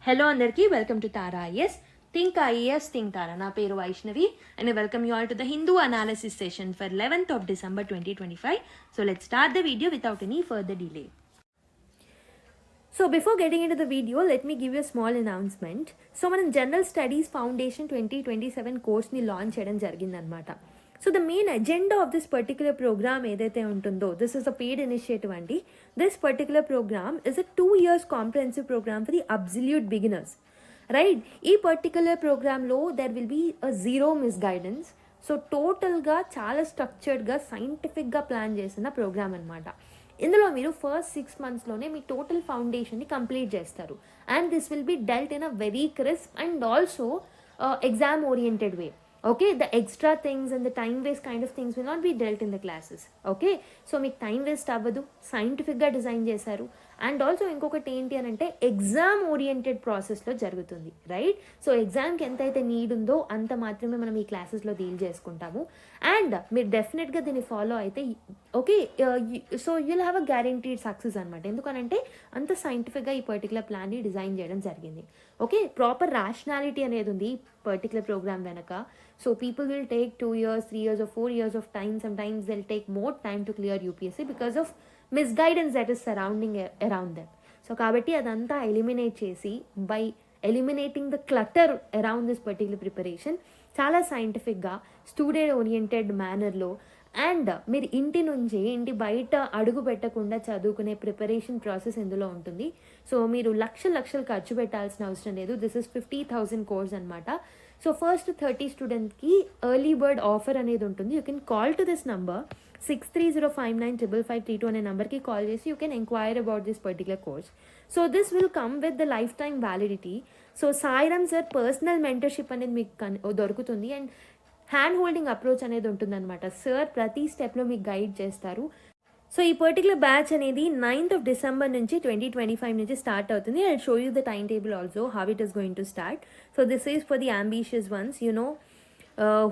Hello andarki, welcome to Tara IAS. Think IAS, think Tara. Na peru Vaishnavi and I welcome you all to the Hindu analysis session for 11th of December 2025. So let's start the video without any further delay. So before getting into the video, let me give you a small announcement. So మనం General Studies Foundation 2027 కోర్స్ని launch చేయడం జరిగిందనమాట. So the main agenda of this particular program ఏదైతే ఉంటుందో, this is a paid initiative అండి. This particular program is a 2 years comprehensive program for the absolute beginners, right? ఈ particular ప్రోగ్రాంలో there will be a zero miss guidance. So టోటల్గా చాలా స్ట్రక్చర్డ్గా సైంటిఫిక్గా plan చేసిన programme అనమాట. ఇందులో మీరు ఫస్ట్ 6 monthsలోనే మీ టోటల్ ఫౌండేషన్ని కంప్లీట్ చేస్తారు. And this will be dealt in a very crisp and also exam oriented way. Okay, the extra things and the time waste kind of things will not be dealt in the classes. Okay, so మీకు time waste అవ్వదు, సైంటిఫిక్గా design చేశారు. And also ఇంకొకటి ఏంటి అని అంటే exam oriented ప్రాసెస్లో జరుగుతుంది, రైట్? సో ఎగ్జామ్కి ఎంతైతే నీడ్ ఉందో అంత మాత్రమే మనం ఈ క్లాసెస్లో డీల్ చేసుకుంటాము. అండ్ మీరు డెఫినెట్గా దీన్ని ఫాలో అయితే okay, so you'll have a guaranteed success అనమాట. ఎందుకనంటే అంత సైంటిఫిక్గా ఈ పర్టికులర్ ప్లాన్ని డిజైన్ చేయడం జరిగింది. ఓకే, ప్రాపర్ ర్యాషనాలిటీ అనేది ఉంది ఈ పర్టికులర్ ప్రోగ్రామ్ వెనక. So people will take 2 years, 3 years or 4 years of time. Sometimes they'll take more time to clear UPSC because of misguidance that is surrounding around them. So kabatti adanta eliminate chesi by eliminating the clutter around this particular preparation, చాలా సైంటిఫిక్గా student oriented మేనర్లో and మీరు ఇంటి నుంచి ఇంటి బయట అడుగు పెట్టకుండా చదువుకునే ప్రిపరేషన్ ప్రాసెస్ ఇందులో ఉంటుంది. సో మీరు లక్షలు ఖర్చు పెట్టాల్సిన అవసరం లేదు. దిస్ ఇస్ 50,000 కోర్స్ అనమాట. సో ఫస్ట్ 30 స్టూడెంట్స్కి ఎర్లీ బర్డ్ ఆఫర్ అనేది ఉంటుంది. You can call to this number 6305955532 అనే నెంబర్కి కాల్ చేసి you can enquire about this particular course. So this will come with the life time validity. So Sairam sir personal mentorship అనేది మీకు దొరుకుతుంది and hand holding approach అనేది ఉంటుందన్నమాట. Sir ప్రతి స్టెప్లో మీకు గైడ్ చేస్తారు. సో ఈ పర్టికులర్ బ్యాచ్ అనేది 9th of December నుంచి 2025 నుంచి స్టార్ట్ అవుతుంది. I show you the time table also how it is going to start. So this is for the ambitious once, you know,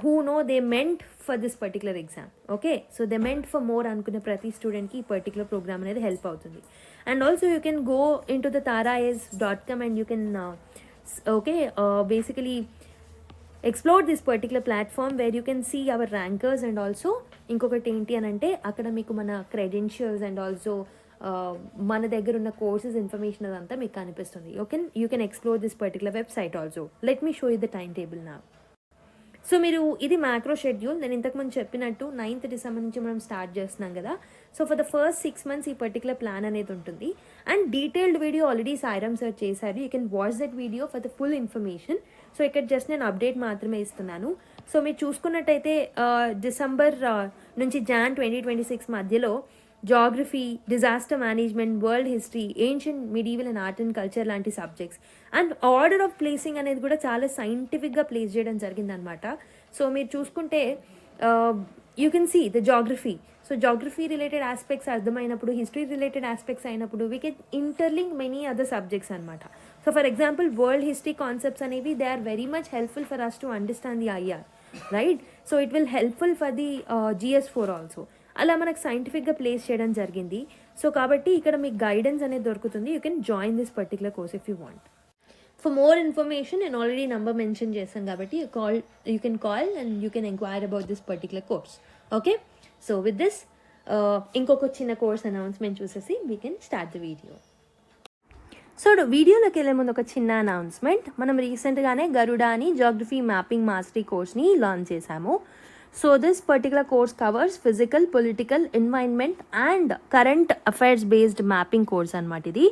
who know they meant for this particular exam. Okay, so they meant for more అనుకునే ప్రతి స్టూడెంట్కి ఈ particular programme అనేది help అవుతుంది. And also you can go in to the taraias.com and you can basically explore this particular platform where you can see our rankers and also ఇంకొకటి ఏంటి అని అంటే అక్కడ మీకు మన క్రెడెన్షియల్స్ అండ్ ఆల్సో మన దగ్గర ఉన్న కోర్సెస్ ఇన్ఫర్మేషన్ అదంతా మీకు కనిపిస్తుంది. You can explore this particular website also. Let me show you the time table నా. సో మీరు ఇది మ్యాక్రో షెడ్యూల్. నేను ఇంతకుముందు చెప్పినట్టు 9th December నుంచి మనం స్టార్ట్ చేస్తున్నాం కదా. So for the first 6 months ఈ పర్టికులర్ ప్లాన్ అనేది ఉంటుంది. And detailed video already Sairam sir చేశారు. You can watch that video for the full information. So ఇక్కడ జస్ట్ నేను అప్డేట్ మాత్రమే ఇస్తున్నాను. సో మీరు చూసుకున్నట్టయితే December నుంచి Jan 2026 మధ్యలో geography, disaster management, world history, ancient, medieval and art and culture లాంటి subjects and order of placing అనేది కూడా చాలా సైంటిఫిక్గా ప్లేస్ చేయడం జరిగిందనమాట. సో మీరు చూసుకుంటే you can see the geography. So geography related aspects అర్థమైనప్పుడు, హిస్టరీ రిలేటెడ్ ఆస్పెక్ట్స్ అయినప్పుడు we can interlink many other subjects అనమాట. So for example world history concepts అనేవి they are very much helpful for us to understand the IR, right? So it will helpful for the GS4 also. అలా మనకు సైంటిఫిక్గా place చేయడం జరిగింది. So కాబట్టి ఇక్కడ మీకు గైడెన్స్ అనేది దొరుకుతుంది. You can join this particular course if you want. For more information నేను ఆల్రెడీ నెంబర్ మెన్షన్ చేశాను కాబట్టి you can call and you can enquire about this particular course. Okay, so with this ఇంకొక చిన్న course announcement చూసేసి we can start the video. So వీడియోలోకి వెళ్ళే ముందు ఒక చిన్న అనౌన్స్మెంట్. మనం రీసెంట్గానే గరుడ అని జాగ్రఫీ మ్యాపింగ్ మాస్టరీ కోర్స్ని లాంచ్ చేశాము. So this particular course covers physical, political, environment and current affairs based mapping course అనమాట ఇది.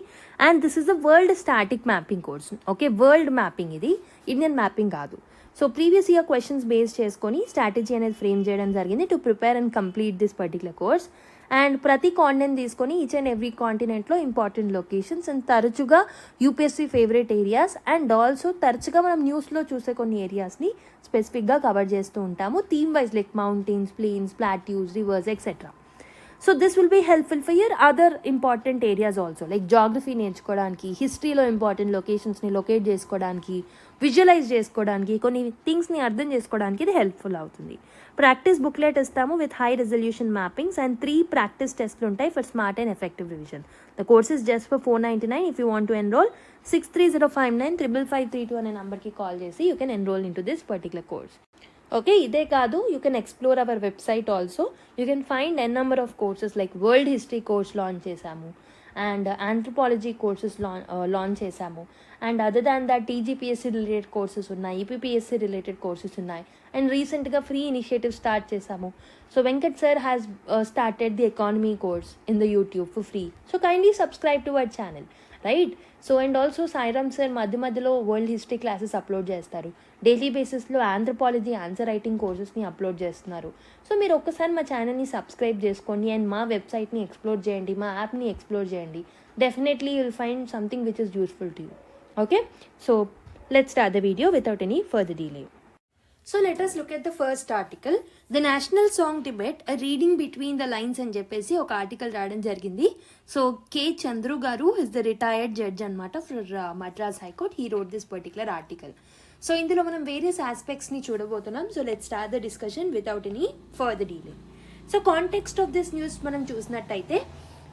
And this is a world static mapping course. Okay, world mapping ఇది, ఇండియన్ మ్యాపింగ్ కాదు. So previous year questions base చేసుకొని strategy అనేది frame చేయడం జరిగింది to prepare and complete this particular course. And ప్రతి continent తీసుకొని ఈచ్ అండ్ ఎవ్రీ కాంటినెంట్లో important locations and తరచుగా UPSC favourite areas and also తరచుగా మనం న్యూస్లో చూసే కొన్ని ఏరియాస్ని స్పెసిఫిక్గా కవర్ చేస్తూ ఉంటాము. Theme wise like mountains, plains, plateaus, rivers etcetera. So this will be helpful for your other important areas also, like geography నేర్చుకోవడానికి, హిస్టరీలో ఇంపార్టెంట్ లొకేషన్స్ని లొకేట్ చేసుకోవడానికి, విజువలైజ్ చేసుకోవడానికి, కొన్ని థింగ్స్ని అర్థం చేసుకోవడానికి ఇది హెల్ప్ఫుల్ అవుతుంది. ప్రాక్టీస్ బుక్లెట్ ఇస్తాము with high resolution mappings and 3 practice టెస్ట్లు ఉంటాయి for smart and effective revision. The course is just for $499. If you want to enrol 6305955532 అనే నెంబర్కి కాల్ చేసి you can enrol into this particular course. Okay, ఇదే కాదు, you can explore our website also. You can find an number of courses like world history course launch చేశాము and anthropology courses launch చేశాము. And other than that TGPSC related courses ఉన్నాయి, EPPSC related courses ఉన్నాయి. And రీసెంట్గా free initiative start చేశాము. So Venkat sir has started the economy course in the YouTube for free. So kindly subscribe to our channel, right? So and also Sairam sir మధ్యలో world history classes upload చేస్తారు. Daily బేసిస్లో anthropology answer writing కోర్సెస్ని upload చేస్తున్నారు. So మీరు ఒక్కసారి మా ఛానల్ని subscribe చేసుకోండి అండ్ మా వెబ్సైట్ని ఎక్స్ప్లోర్ చేయండి, మా యాప్ని ఎక్స్ప్లోర్ చేయండి. Definitely you will find something which is useful to you. Okay, so let's start the video without any further delay. So let us look at the first article. The National Song Debate, a reading between the lines అని చెప్పేసి ఒక article రాయడం జరిగింది. So K Chandru garu is the retired judge అనమాట for Madras high court. He wrote this particular article. So ఇందులో మనం various ఆస్పెక్ట్స్ని చూడబోతున్నాం. So let start the discussion without any further delay. So context of this news మనం చూసినట్టయితే,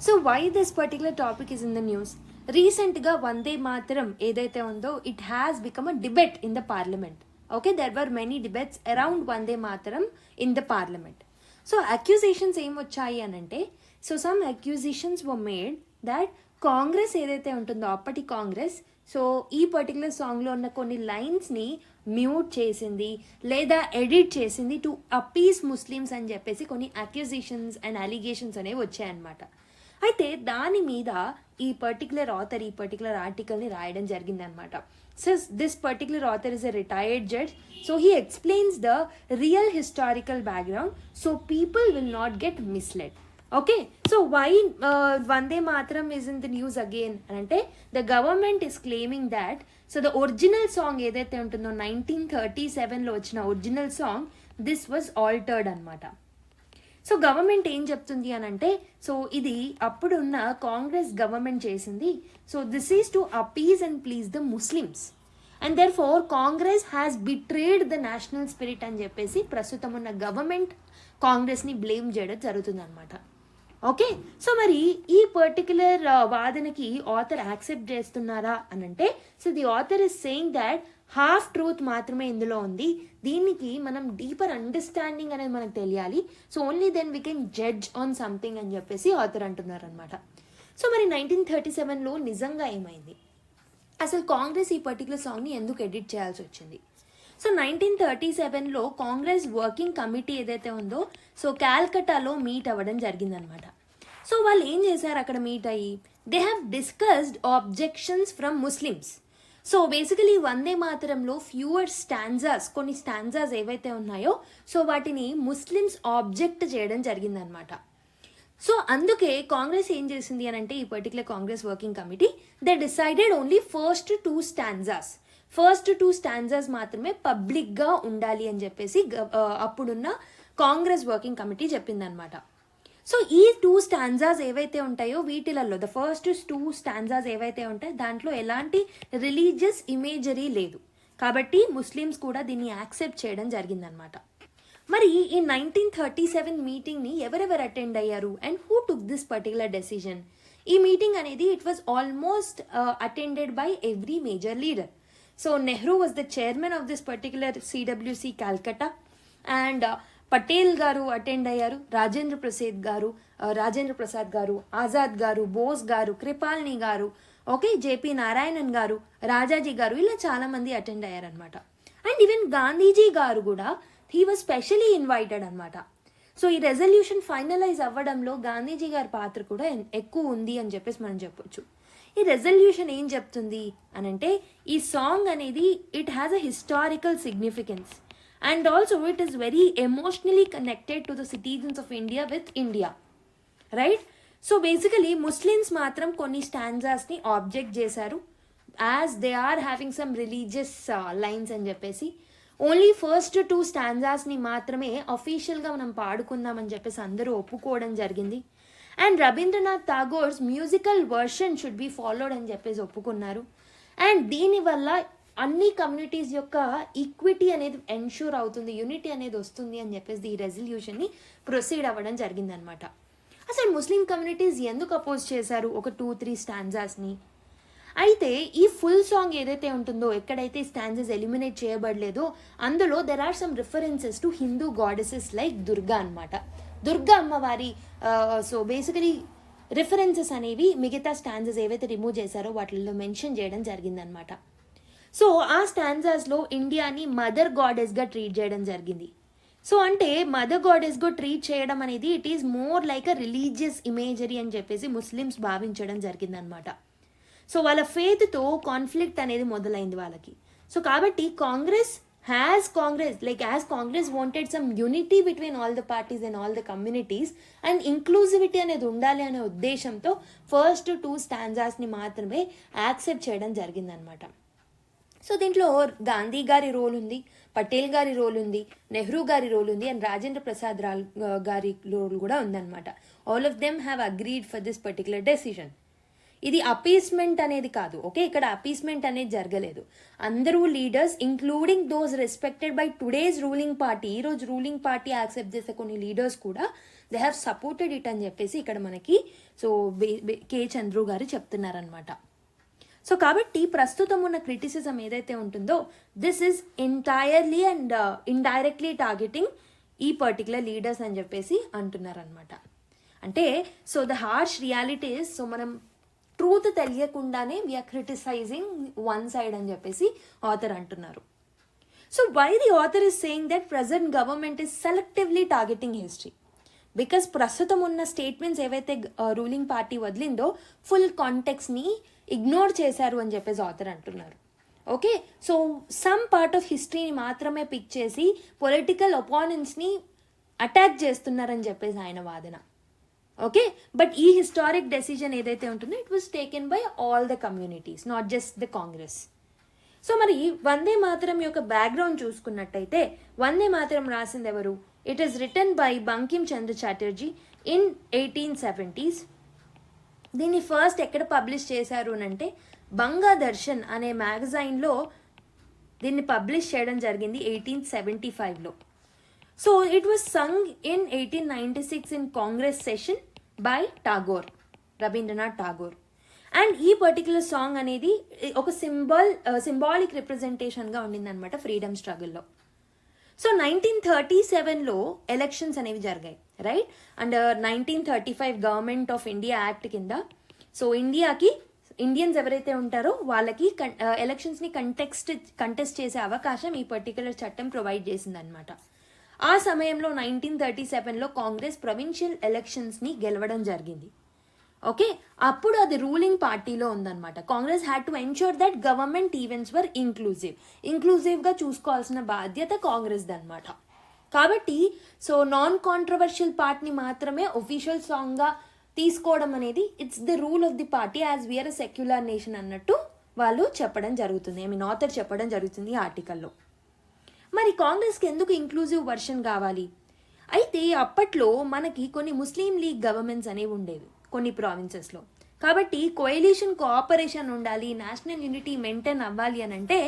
so why this particular topic is in the news? రీసెంట్గా వందే మాతరం ఏదైతే ఉందో it has become a debate in the parliament. Okay, there were many debates around Vande Mataram in the parliament. So accusations em vachayi anante, so some accusations were made that Congress edaithe untundo appati Congress, so ee particular song lo unna konni lines ni mute chesindi leda edit chesindi to appease Muslims అని చెప్పేసి కొన్ని accusations and allegations అనేవి వచ్చాయి అన్నమాట. అయితే దాని మీద ఈ పర్టికులర్ ఆథర్ ఈ పర్టికులర్ ఆర్టికల్ని రాయడం జరిగిందనమాట. So this particular author is a retired judge. So he explains the real historical background so people will not get misled. Okay, so why Vande Mataram is in the news again అంటే the government is claiming that so the original song ఏదైతే ఉంటుందో 1937లో వచ్చిన original song this was altered అనమాట. So government ఏం చెప్తుంది అని అంటే, సో ఇది అప్పుడున్న కాంగ్రెస్ గవర్నమెంట్ చేసింది. So this is to appease and please the Muslims and therefore Congress has betrayed the national spirit అని చెప్పేసి ప్రస్తుతం ఉన్న గవర్నమెంట్ కాంగ్రెస్ని బ్లేమ్ చేయడం జరుగుతుంది అనమాట. ఓకే, సో మరి ఈ పర్టికులర్ వాదనకి ఆథర్ యాక్సెప్ట్ చేస్తున్నారా అని అంటే, so the author is saying that half truth మాత్రమే ఇందులో ఉంది. దీనికి మనం డీపర్ అండర్స్టాండింగ్ అనేది మనకు తెలియాలి. So only then we can judge on something అని చెప్పేసి ఆథర్ అంటున్నారు అనమాట. సో మరి 1937లో నిజంగా ఏమైంది? అసలు కాంగ్రెస్ ఈ పర్టికులర్ సాంగ్ని ఎందుకు ఎడిట్ చేయాల్సి వచ్చింది? సో 1937లో కాంగ్రెస్ వర్కింగ్ కమిటీ ఏదైతే ఉందో సో క్యాల్కటాలో మీట్ అవ్వడం జరిగిందనమాట. సో వాళ్ళు ఏం చేశారు అక్కడ మీట్ అయ్యి? They have discussed objections from Muslims. So basically Vande మాతరంలో ఫ్యూవర్ స్టాంజాస్, కొన్ని స్టాంజాస్ ఏవైతే ఉన్నాయో సో వాటిని ముస్లిమ్స్ ఆబ్జెక్ట్ చేయడం జరిగిందనమాట. సో అందుకే కాంగ్రెస్ ఏం చేసింది అని అంటే, ఈ particular Congress working committee they decided only first 2 stanzas మాత్రమే పబ్లిక్గా ఉండాలి అని చెప్పేసి అప్పుడున్న కాంగ్రెస్ వర్కింగ్ కమిటీ చెప్పిందనమాట. సో ఈ 2 స్టాంజాస్ ఏవైతే ఉంటాయో వీటిలలో ద ఫస్ట్ 2 స్టాంజాస్ ఏవైతే ఉంటాయో దాంట్లో ఎలాంటి రిలీజియస్ ఇమేజరీ లేదు కాబట్టి ముస్లిమ్స్ కూడా దీన్ని యాక్సెప్ట్ చేయడం జరిగిందనమాట. మరి ఈ 1937 మీటింగ్ని ఎవరెవరు అటెండ్ అయ్యారు and who took this particular decision? ఈ మీటింగ్ అనేది it was almost attended by every major leader. So Nehru was the chairman of this particular CWC Calcutta and Patel గారు అటెండ్ అయ్యారు, రాజేంద్ర ప్రసాద్ గారు, ఆజాద్ గారు, బోస్ గారు, కృపాల్ని గారు, ఓకే, జేపీ నారాయణన్ గారు, రాజాజీ గారు, ఇలా చాలా మంది అటెండ్ అయ్యారనమాట. అండ్ ఈవెన్ గాంధీజీ గారు కూడా హీ వాజ్ స్పెషలీ ఇన్వైటెడ్ అనమాట. సో ఈ రెజల్యూషన్ ఫైనలైజ్ అవ్వడంలో గాంధీజీ గారి పాత్ర కూడా ఎక్కువ ఉంది అని చెప్పేసి మనం చెప్పొచ్చు. ఈ రెజల్యూషన్ ఏం చెప్తుంది అని అంటే, ఈ సాంగ్ అనేది it has a historical significance and also it is very emotionally connected to the citizens of India with India, right? So basically Muslims matram konni stanzas ni object చేశారు as they are having some religious lines అని చెప్పేసి only first 2 stanzas ని మాత్రమే అఫీషియల్గా మనం పాడుకుందామని చెప్పేసి అందరూ ఒప్పుకోవడం జరిగింది. And Rabindranath Tagore's musical version should be followed అని చెప్పేసి ఒప్పుకున్నారు. అండ్ దీనివల్ల అన్ని కమ్యూనిటీస్ యొక్క ఈక్విటీ అనేది ఎన్ష్యూర్ అవుతుంది, యూనిటీ అనేది వస్తుంది అని చెప్పేసి ఈ రెజల్యూషన్ని ప్రొసీడ్ అవ్వడం జరిగిందనమాట. అసలు ముస్లిం కమ్యూనిటీస్ ఎందుకు అపోజ్ చేశారు ఒక 2-3 స్టాంజాస్ని? అయితే ఈ ఫుల్ సాంగ్ ఏదైతే ఉంటుందో, ఎక్కడైతే స్టాంజెస్ ఎలిమినేట్ చేయబడలేదో అందులో there are some references to Hindu goddesses like Durga అనమాట. దుర్గా అమ్మవారి సో బేసికలీ రిఫరెన్సెస్ అనేవి మిగతా స్టాంజెస్ ఏవైతే రిమూవ్ చేశారో వాటిల్లో మెన్షన్ చేయడం జరిగిందనమాట. సో ఆ స్టాంజాస్లో ఇండియాని మదర్ గాడెస్గా ట్రీట్ చేయడం జరిగింది. సో అంటే మదర్ గాడెస్గా ట్రీట్ చేయడం అనేది it is more like a religious imagery అని చెప్పేసి ముస్లిమ్స్ భావించడం జరిగిందనమాట. సో వాళ్ళ ఫేత్తో కాన్ఫ్లిక్ట్ అనేది మొదలైంది వాళ్ళకి. సో కాబట్టి Congress wanted some unity between all the parties and all the communities and inclusivity అనేది ఉండాలి అనే ఉద్దేశంతో ఫస్ట్ 2 స్టాంజాస్ని మాత్రమే యాక్సెప్ట్ చేయడం జరిగిందనమాట. సో దీంట్లో గాంధీ గారి రోల్ ఉంది, పటేల్ గారి రోల్ ఉంది, నెహ్రూ గారి రోల్ ఉంది, అండ్ రాజేంద్ర ప్రసాద్ గారి రోల్ కూడా ఉందన్నమాట. All of them have agreed for this particular decision. ఇది అపీస్మెంట్ అనేది కాదు, ఓకే, ఇక్కడ అపీస్మెంట్ అనేది జరగలేదు. అందరూ leaders including those respected by today's ruling party, ఈరోజు రూలింగ్ పార్టీ యాక్సెప్ట్ చేసే కొన్ని లీడర్స్ కూడా దే హ్యావ్ సపోర్టెడ్ ఇట్ అని చెప్పేసి ఇక్కడ మనకి సో కే చంద్రు గారు చెప్తున్నారనమాట. సో కాబట్టి ప్రస్తుతం ఉన్న క్రిటిసిజం ఏదైతే ఉంటుందో this is entirely and indirectly targeting ఈ పర్టికులర్ లీడర్స్ అని చెప్పేసి అంటున్నారనమాట. అంటే so the harsh reality is, so మనం ట్రూత్ తెలియకుండానే వీఆర్ క్రిటిసైజింగ్ వన్ సైడ్ అని చెప్పేసి ఆథర్ అంటున్నారు. So why the author is saying that present government is selectively targeting history? Because ప్రస్తుతం ఉన్న స్టేట్మెంట్స్ ఏవైతే రూలింగ్ పార్టీ వదిలిందో ఫుల్ కాంటెక్స్ని ఇగ్నోర్ చేశారు అని చెప్పేసి ఆథర్ అంటున్నారు. Okay, so some part of హిస్టరీని మాత్రమే పిక్ చేసి పొలిటికల్ ఒపోనెంట్స్ని అటాక్ చేస్తున్నారని చెప్పేసి ఆయన వాదన. ఓకే, బట్ ఈ హిస్టారిక్ డెసిజన్ ఏదైతే ఉంటుందో it was taken by all the communities, not just the Congress. So మరి వందే మాతరం యొక్క బ్యాక్గ్రౌండ్ చూసుకున్నట్టయితే వందే మాతరం రాసింది ఎవరు? It is written by Bankim Chandra Chatterjee in 1870s. దీన్ని ఫస్ట్ ఎక్కడ పబ్లిష్ చేశారు అని అంటే బంగాదర్శన్ అనే మ్యాగజైన్లో దీన్ని పబ్లిష్ చేయడం జరిగింది 1875లో. So it was sung in 1896 in Congress session by Tagore, Rabindranath Tagore. And ఈ పర్టికులర్ సాంగ్ అనేది ఒక సింబాలిక్ రిప్రజెంటేషన్గా ఉండిందనమాట ఫ్రీడమ్ స్ట్రగుల్లో. సో 1937లో ఎలక్షన్స్ అనేవి జరిగాయి, right? And 1935 government of India act కింద సో ఇండియన్స్ ఎవరైతే ఉంటారో వాళ్ళకి ఎలక్షన్స్ని కంటెస్ట్ చేసే అవకాశం ఈ పర్టికులర్ చట్టం ప్రొవైడ్ చేసిందనమాట. ఆ సమయంలో 1937లో కాంగ్రెస్ ప్రొవిన్షియల్ ఎలక్షన్స్ని గెలవడం జరిగింది. ఓకే, అప్పుడు అది రూలింగ్ పార్టీలో ఉందన్నమాట. Congress had to ensure that government events were ఇంక్లూజివ్గా చూసుకోవాల్సిన బాధ్యత కాంగ్రెస్ది అనమాట. కాబట్టి సో నాన్ కాంట్రవర్షియల్ పార్ట్ని మాత్రమే ఒఫీషియల్ సాంగ్గా తీసుకోవడం అనేది it's the rule of the party as we are a secular nation అన్నట్టు వాళ్ళు చెప్పడం జరుగుతుంది, ఆథర్ చెప్పడం జరుగుతుంది ఈ ఆర్టికల్లో. మరి కాంగ్రెస్కి ఎందుకు ఇంక్లూజివ్ వర్షన్ కావాలి? అయితే అప్పట్లో మనకి కొన్ని ముస్లిం లీగ్ గవర్నమెంట్స్ అనేవి ఉండేవి కొన్ని ప్రావిన్సెస్లో. కాబట్టి కోయలిషన్ కోఆపరేషన్ ఉండాలి, నేషనల్ యూనిటీ మెయింటైన్ అవ్వాలి అని అంటే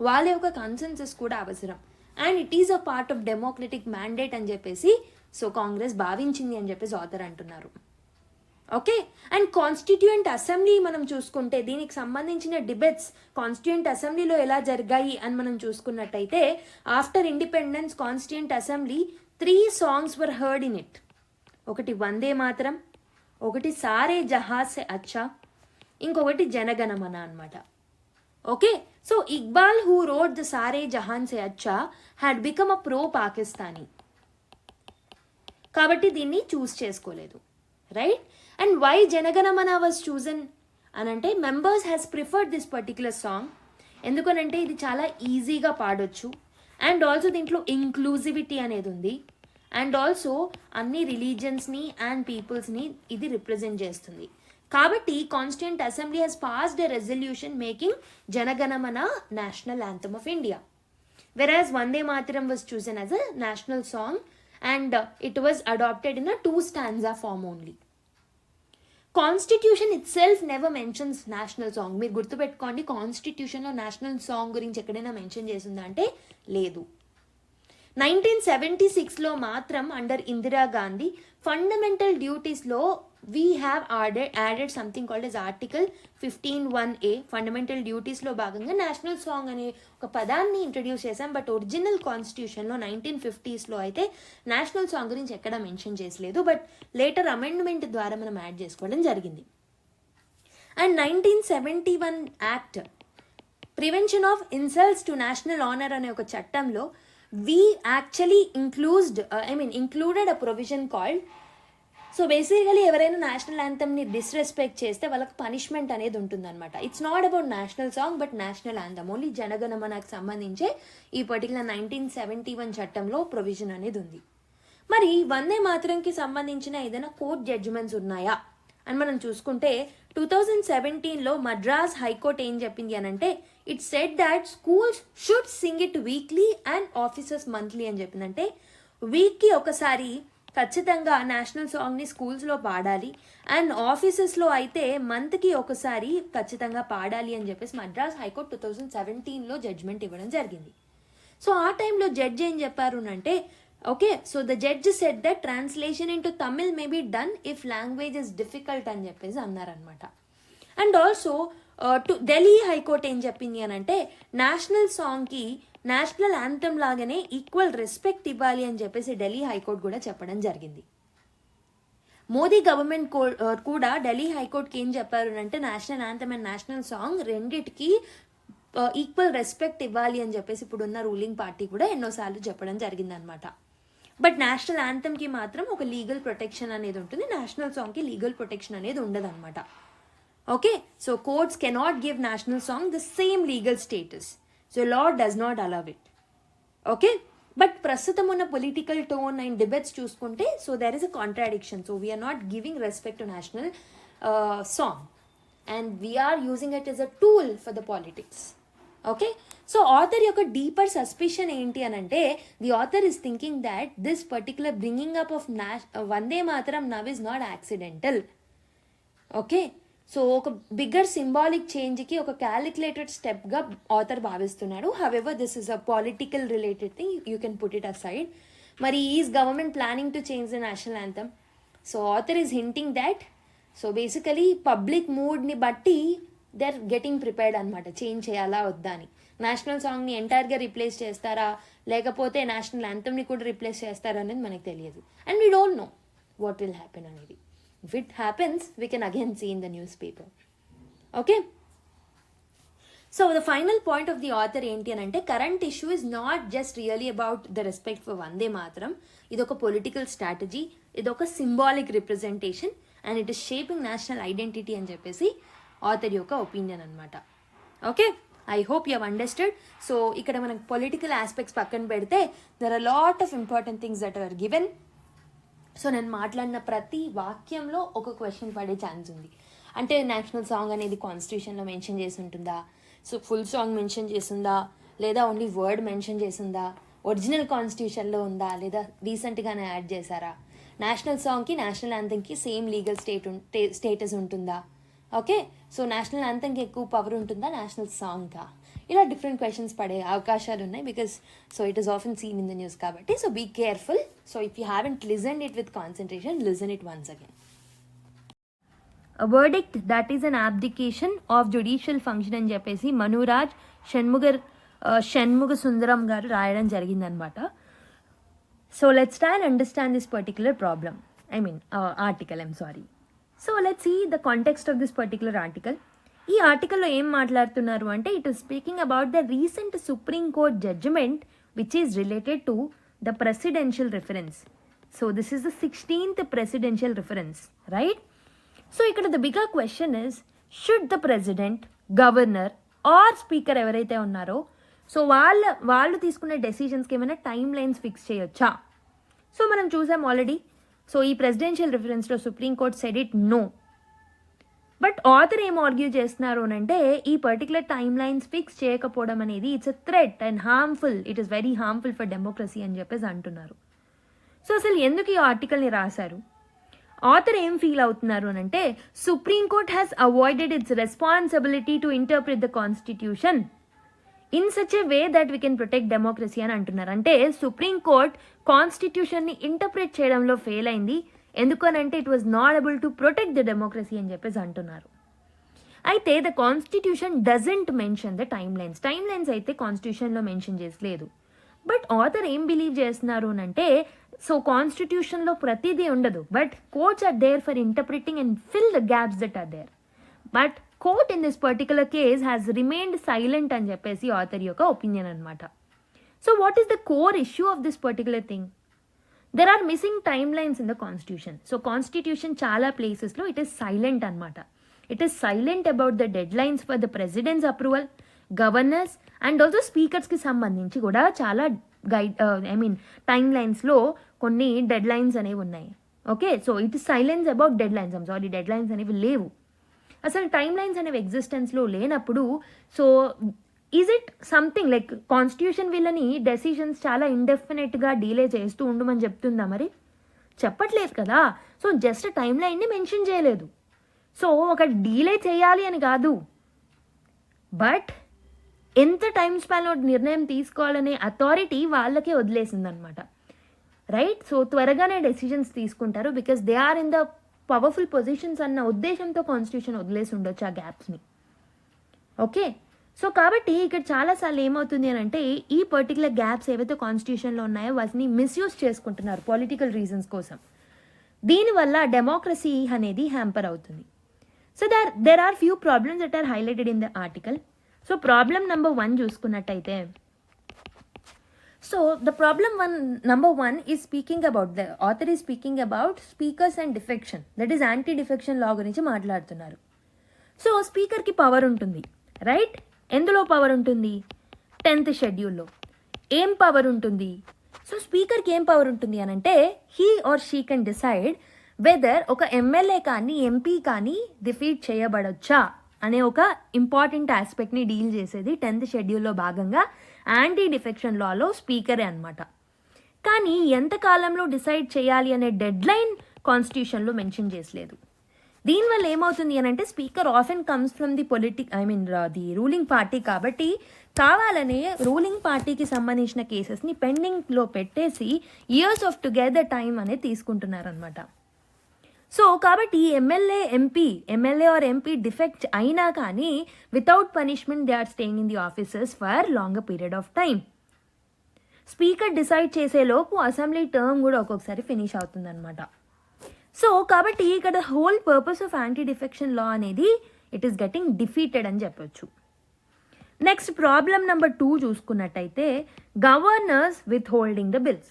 వాళ్ళ యొక్క కన్సెన్సస్ కూడా అవసరం. And it is a part of democratic mandate అని చెప్పేసి సో కాంగ్రెస్ భావించింది అని చెప్పేసి ఆథర్ అంటున్నారు. ఓకే, అండ్ కాన్స్టిట్యూయెంట్ అసెంబ్లీ మనం చూసుకుంటే దీనికి సంబంధించిన డిబేట్స్ కాన్స్టిట్యూయెంట్ అసెంబ్లీలో ఎలా జరిగాయి అని మనం చూసుకున్నట్టయితే after independence constituent assembly 3 songs were heard in it. ఒకటి వందే మాతరం, ఒకటి సారే జహాజ్ సే అచ్చా, ఇంకొకటి జనగణమన అనమాట. Okay, so Iqbal who wrote the Saare Jahan Se Achha had become a pro Pakistani, కాబట్టి దీన్ని చూస్ చేసుకోలేదు, right? And why Janaganamana was chosen అనంటే members has preferred this particular song. ఎందుకనంటే ఇది చాలా ఈజీగా పాడొచ్చు, అండ్ ఆల్సో దీంట్లో ఇంక్లూజివిటీ అనేది ఉంది, అండ్ ఆల్సో అన్ని రిలీజియన్స్ని అండ్ పీపుల్స్ని ఇది రిప్రజెంట్ చేస్తుంది. కాబట్టి constituent assembly has passed a resolution making Janaganamana national anthem of India, whereas Vande Mataram was chosen as a national song and it was adopted in a 2 stanza form only. Constitution itself never mentions national song. మీరు గుర్తుపెట్టుకోండి, కాన్స్టిట్యూషన్లో national song గురించి ఎక్కడైనా mention చేసిందా అంటే లేదు. 1976లో మాత్రం అండర్ ఇందిరా గాంధీ ఫండమెంటల్ డ్యూటీస్లో we have added something called as article 15(1)A. Fundamental డ్యూటీస్లో భాగంగా నేషనల్ సాంగ్ అనే ఒక పదాన్ని ఇంట్రడ్యూస్ చేశాం. బట్ ఒరిజినల్ కాన్స్టిట్యూషన్లో 1950స్లో అయితే నేషనల్ సాంగ్ గురించి ఎక్కడా మెన్షన్ చేసలేదు. బట్ లేటర్ అమెండ్మెంట్ ద్వారా మనం యాడ్ చేసుకోవడం జరిగింది. And 1971 act prevention of insults to national honour అనే ఒక చట్టంలో we actually included a provision called, so basically ఎవరైనా నేషనల్ యాంథమ్ని డిస్రెస్పెక్ట్ చేస్తే వాళ్ళకి పనిష్మెంట్ అనేది ఉంటుందన్నమాట. It's not about national song but national anthem. Only జనగణమనకు సంబంధించే ఈ పర్టికులర్ 1971 చట్టంలో ప్రొవిజన్ అనేది ఉంది. మరి వందే మాతరంకి సంబంధించిన ఏదైనా కోర్ట్ జడ్జిమెంట్స్ ఉన్నాయా అని మనం చూసుకుంటే 2017లో మద్రాస్ హైకోర్ట్ ఏం చెప్పింది అని అంటే, it said that schools should sing it weekly and officers monthly అని చెప్పిందంటే వీక్కి ఒకసారి ఖచ్చితంగా నేషనల్ సాంగ్ని స్కూల్స్లో పాడాలి అండ్ ఆఫీసెస్లో అయితే మంత్కి ఒకసారి ఖచ్చితంగా పాడాలి అని చెప్పేసి మద్రాస్ హైకోర్ట్ 2017లో జడ్జ్మెంట్ ఇవ్వడం జరిగింది. సో ఆ టైంలో జడ్జ్ ఏం చెప్పారు అంటే, okay, so the judge said that translation into Tamil may be done if language is difficult అని చెప్పేసి అన్నారనమాట. అండ్ ఆల్సో ఢిల్లీ హైకోర్ట్ ఏం చెప్పింది అని అంటే, నేషనల్ సాంగ్కి నేషనల్ యాంథమ్ లాగానే ఈక్వల్ రెస్పెక్ట్ ఇవ్వాలి అని చెప్పేసి ఢిల్లీ హైకోర్టు కూడా చెప్పడం జరిగింది. మోదీ గవర్నమెంట్ కూడా ఢిల్లీ హైకోర్టుకి ఏం చెప్పారు అంటే, national anthem and national song రెండిటికి ఈక్వల్ రెస్పెక్ట్ ఇవ్వాలి అని చెప్పేసి ఇప్పుడున్న రూలింగ్ పార్టీ కూడా ఎన్నోసార్లు చెప్పడం జరిగిందనమాట. బట్ నేషనల్ యాంథమ్కి మాత్రం ఒక లీగల్ ప్రొటెక్షన్ అనేది ఉంటుంది, నేషనల్ సాంగ్కి లీగల్ ప్రొటెక్షన్ అనేది ఉండదన్నమాట. Okay, so courts cannot give national song the same legal status. So law does not allow it. Okay, but ప్రస్తుతం ఉన్న పొలిటికల్ టోన్ అండ్ డిబేట్స్ చూసుకుంటే so there is a contradiction. So we are not giving respect to national song and we are using it as a tool for the politics. Okay, so author యొక్క deeper suspicion ఏంటి అని అంటే, the author is thinking that this particular bringing up of Vande Mataram now is not accidental. Okay, so ఒక bigger symbolic చేంజ్కి ఒక calculated స్టెప్గా author భావిస్తున్నాడు. However this is a political related thing, you can put it aside. మరి is government planning to change the national anthem? So author is hinting that, so basically public మూడ్ని బట్టి they are getting prepared అనమాట, change చేయాలా వద్దా అని. National సాంగ్ని ఎంటైర్గా replace చేస్తారా లేకపోతే నేషనల్ యాంథమ్ని కూడా రీప్లేస్ చేస్తారా అనేది మనకు తెలియదు. And we don't know what will happen అనేది. If it happens we can again see in the newspaper. Okay, so the final point of the author ఏంటి అని అంటే, current issue is not just really about the respect for Vande Mataram. ఇది ఒక political strategy, ఇది ఒక symbolic representation and it is shaping national identity అని చెప్పేసి author యొక్క ఒపీనియన్ అనమాట. Okay, I hope you have understood. So ఇక్కడ మనకు పొలిటికల్ ఆస్పెక్ట్స్ పక్కన పెడితే there are lot of important things that are given. So నేను మాట్లాడిన ప్రతి వాక్యంలో ఒక క్వశ్చన్ పడే ఛాన్స్ ఉంది. అంటే నేషనల్ సాంగ్ అనేది కాన్స్టిట్యూషన్లో మెన్షన్ చేసి ఉంటుందా, సో ఫుల్ సాంగ్ మెన్షన్ చేసిందా, లేదా ఓన్లీ వర్డ్ మెన్షన్ చేసిందా, ఒరిజినల్ కాన్స్టిట్యూషన్లో ఉందా, లేదా రీసెంట్గానే యాడ్ చేశారా, నేషనల్ సాంగ్కి నేషనల్ యాంథమ్కి సేమ్ లీగల్ స్టేటస్ ఉంటుందా, ఓకే, సో నేషనల్ యాంథమ్కి ఎక్కువ పవర్ ఉంటుందా నేషనల్ సాంగ్గా, ఇలా డిఫరెంట్ క్వశ్చన్స్ పడే అవకాశాలు ఉన్నాయి. Because so it is often seen in the news కాబట్టి. So be careful. So if you haven't listen it with concentration, listen it once again. A verdict that is an abdication of judicial function అని చెప్పేసి మనురాజ్ షణ్ముగ సుందరం గారు రాయడం జరిగిందనమాట. So let's try and understand this particular problem, article. So let's see the context of this particular article. ఈ ఆర్టికల్లో ఏం మాట్లాడుతున్నారు అంటే, it is speaking about the recent supreme court judgment which is related to the presidential reference. So this is the 16th presidential reference, right? So ఇక్కడ the bigger question is, should the president, governor or speaker ఎవరైతే ఉన్నారో so వాళ్ళు తీసుకునే డెసిషన్స్కి ఏమైనా time lines fix చేయొచ్చా? So మనం చూసాం ఆల్రెడీ. సో ఈ ప్రెసిడెన్షియల్ రిఫరెన్స్లో supreme court said it no. But author ఏం ఆర్గ్యూ చేస్తున్నారు అని అంటే, ఈ పర్టికులర్ టైమ్ లైన్స్ ఫిక్స్ చేయకపోవడం అనేది it's a threat and harmful, it is very harmful for democracy అని చెప్పేసి అంటున్నారు. సో అసలు ఎందుకు ఈ ఆర్టికల్ని రాశారు? ఆథర్ ఏం ఫీల్ అవుతున్నారు అని అంటే supreme court has avoided it's responsibility to interpret the constitution in such a way that we can protect democracy అని అంటున్నారు. అంటే సుప్రీం కోర్ట్ కాన్స్టిట్యూషన్ని ఇంటర్ప్రిట్ చేయడంలో ఫెయిల్ అయింది, ఎందుకనంటే it was not able to protect the democracy అని చెప్పేసి అంటున్నారు. అయితే the constitution doesn't mention the time lines అయితే కాన్స్టిట్యూషన్లో మెన్షన్ చేసలేదు. బట్ ఆథర్ ఏం బిలీవ్ చేస్తున్నారు అని అంటే సో కాన్స్టిట్యూషన్లో ప్రతిదీ ఉండదు, but courts are there for interpreting and fill the gaps that are there. But court in this particular case has remained silent అని చెప్పేసి ఆథర్ యొక్క ఒపీనియన్ అనమాట. So what is the core issue of this particular thing? There are missing timelines in the constitution. So constitution చాలా ప్లేసెస్లో it is silent అనమాట. It is silent about the deadlines for the president's approval, governors and also స్పీకర్స్కి సంబంధించి కూడా చాలా time లైన్స్లో కొన్ని dead lines అనేవి ఉన్నాయి. Okay, so it is silence about dead lines. Dead lines అనేవి లేవు, అసలు టైమ్ లైన్స్ అనేవి ఎగ్జిస్టెన్స్లో లేనప్పుడు so is it something like constitution వీళ్ళని డెసిషన్స్ చాలా ఇండెఫినెట్గా డీలే చేస్తూ ఉండమని చెప్తుందా? మరి చెప్పట్లేదు కదా. సో జస్ట్ టైమ్ లైన్ని మెన్షన్ చేయలేదు. సో ఒక డీలే చేయాలి అని కాదు, బట్ ఎంత టైం స్పాన్లో నిర్ణయం తీసుకోవాలనే అథారిటీ వాళ్ళకే వదిలేసిందనమాట. రైట్, సో త్వరగానే డెసిషన్స్ తీసుకుంటారు because they are in the powerful positions అన్న ఉద్దేశంతో కాన్స్టిట్యూషన్ వదిలేసి ఉండొచ్చు ఆ గ్యాప్స్ని. ఓకే, సో కాబట్టి ఇక్కడ చాలాసార్లు ఏమవుతుంది అని అంటే ఈ పర్టికులర్ గ్యాప్స్ ఏవైతే కాన్స్టిట్యూషన్లో ఉన్నాయో వాటిని మిస్యూజ్ చేసుకుంటున్నారు పొలిటికల్ రీజన్స్ కోసం. దీనివల్ల డెమోక్రసీ అనేది హ్యాంపర్ అవుతుంది. So there are few problems that are highlighted in the article. So problem number 1 చూసుకున్నట్టయితే so the problem number 1 is speaking about the author is speaking about speakers and defection, that is anti defection law గురించి మాట్లాడుతున్నారు. So స్పీకర్కి power ఉంటుంది, right? ఎందులో power ఉంటుంది? 10th షెడ్యూల్లో. ఏం power ఉంటుంది? సో స్పీకర్కి ఏం పవర్ ఉంటుంది అని అంటే he or she can decide whether ఒక ఎమ్మెల్యే కానీ ఎంపీ కానీ డిఫీట్ చేయబడొచ్చా అనే ఒక ఇంపార్టెంట్ ఆస్పెక్ట్ని డీల్ చేసేది 10th షెడ్యూల్లో భాగంగా యాంటీ డిఫెక్షన్ లాలో స్పీకరే అనమాట. కానీ ఎంతకాలంలో డిసైడ్ చేయాలి అనే డెడ్ లైన్ కాన్స్టిట్యూషన్లో మెన్షన్ చేసలేదు. దీనివల్ల ఏమవుతుంది అని అంటే speaker often comes from the the ruling party, కాబట్టి కావాలనే రూలింగ్ పార్టీకి సంబంధించిన కేసెస్ని పెండింగ్లో పెట్టేసి ఇయర్స్ ఆఫ్ టుగెదర్ టైం అనేది తీసుకుంటున్నారనమాట. సో కాబట్టి ఎమ్మెల్యే ఆర్ ఎంపీ డిఫెక్ట్ అయినా కానీ without punishment they are staying in the offices for longer period of time. Speaker decide చేసేలోపు అసెంబ్లీ టర్మ్ కూడా ఒక్కొక్కసారి ఫినిష్ అవుతుందన్నమాట. సో కాబట్టి ఇక్కడ whole purpose of anti defection law అనేది ఇట్ ఈస్ గెటింగ్ డిఫీటెడ్ అని చెప్పొచ్చు. నెక్స్ట్ ప్రాబ్లమ్ నెంబర్ 2 చూసుకున్నట్టయితే governors with holding the bills.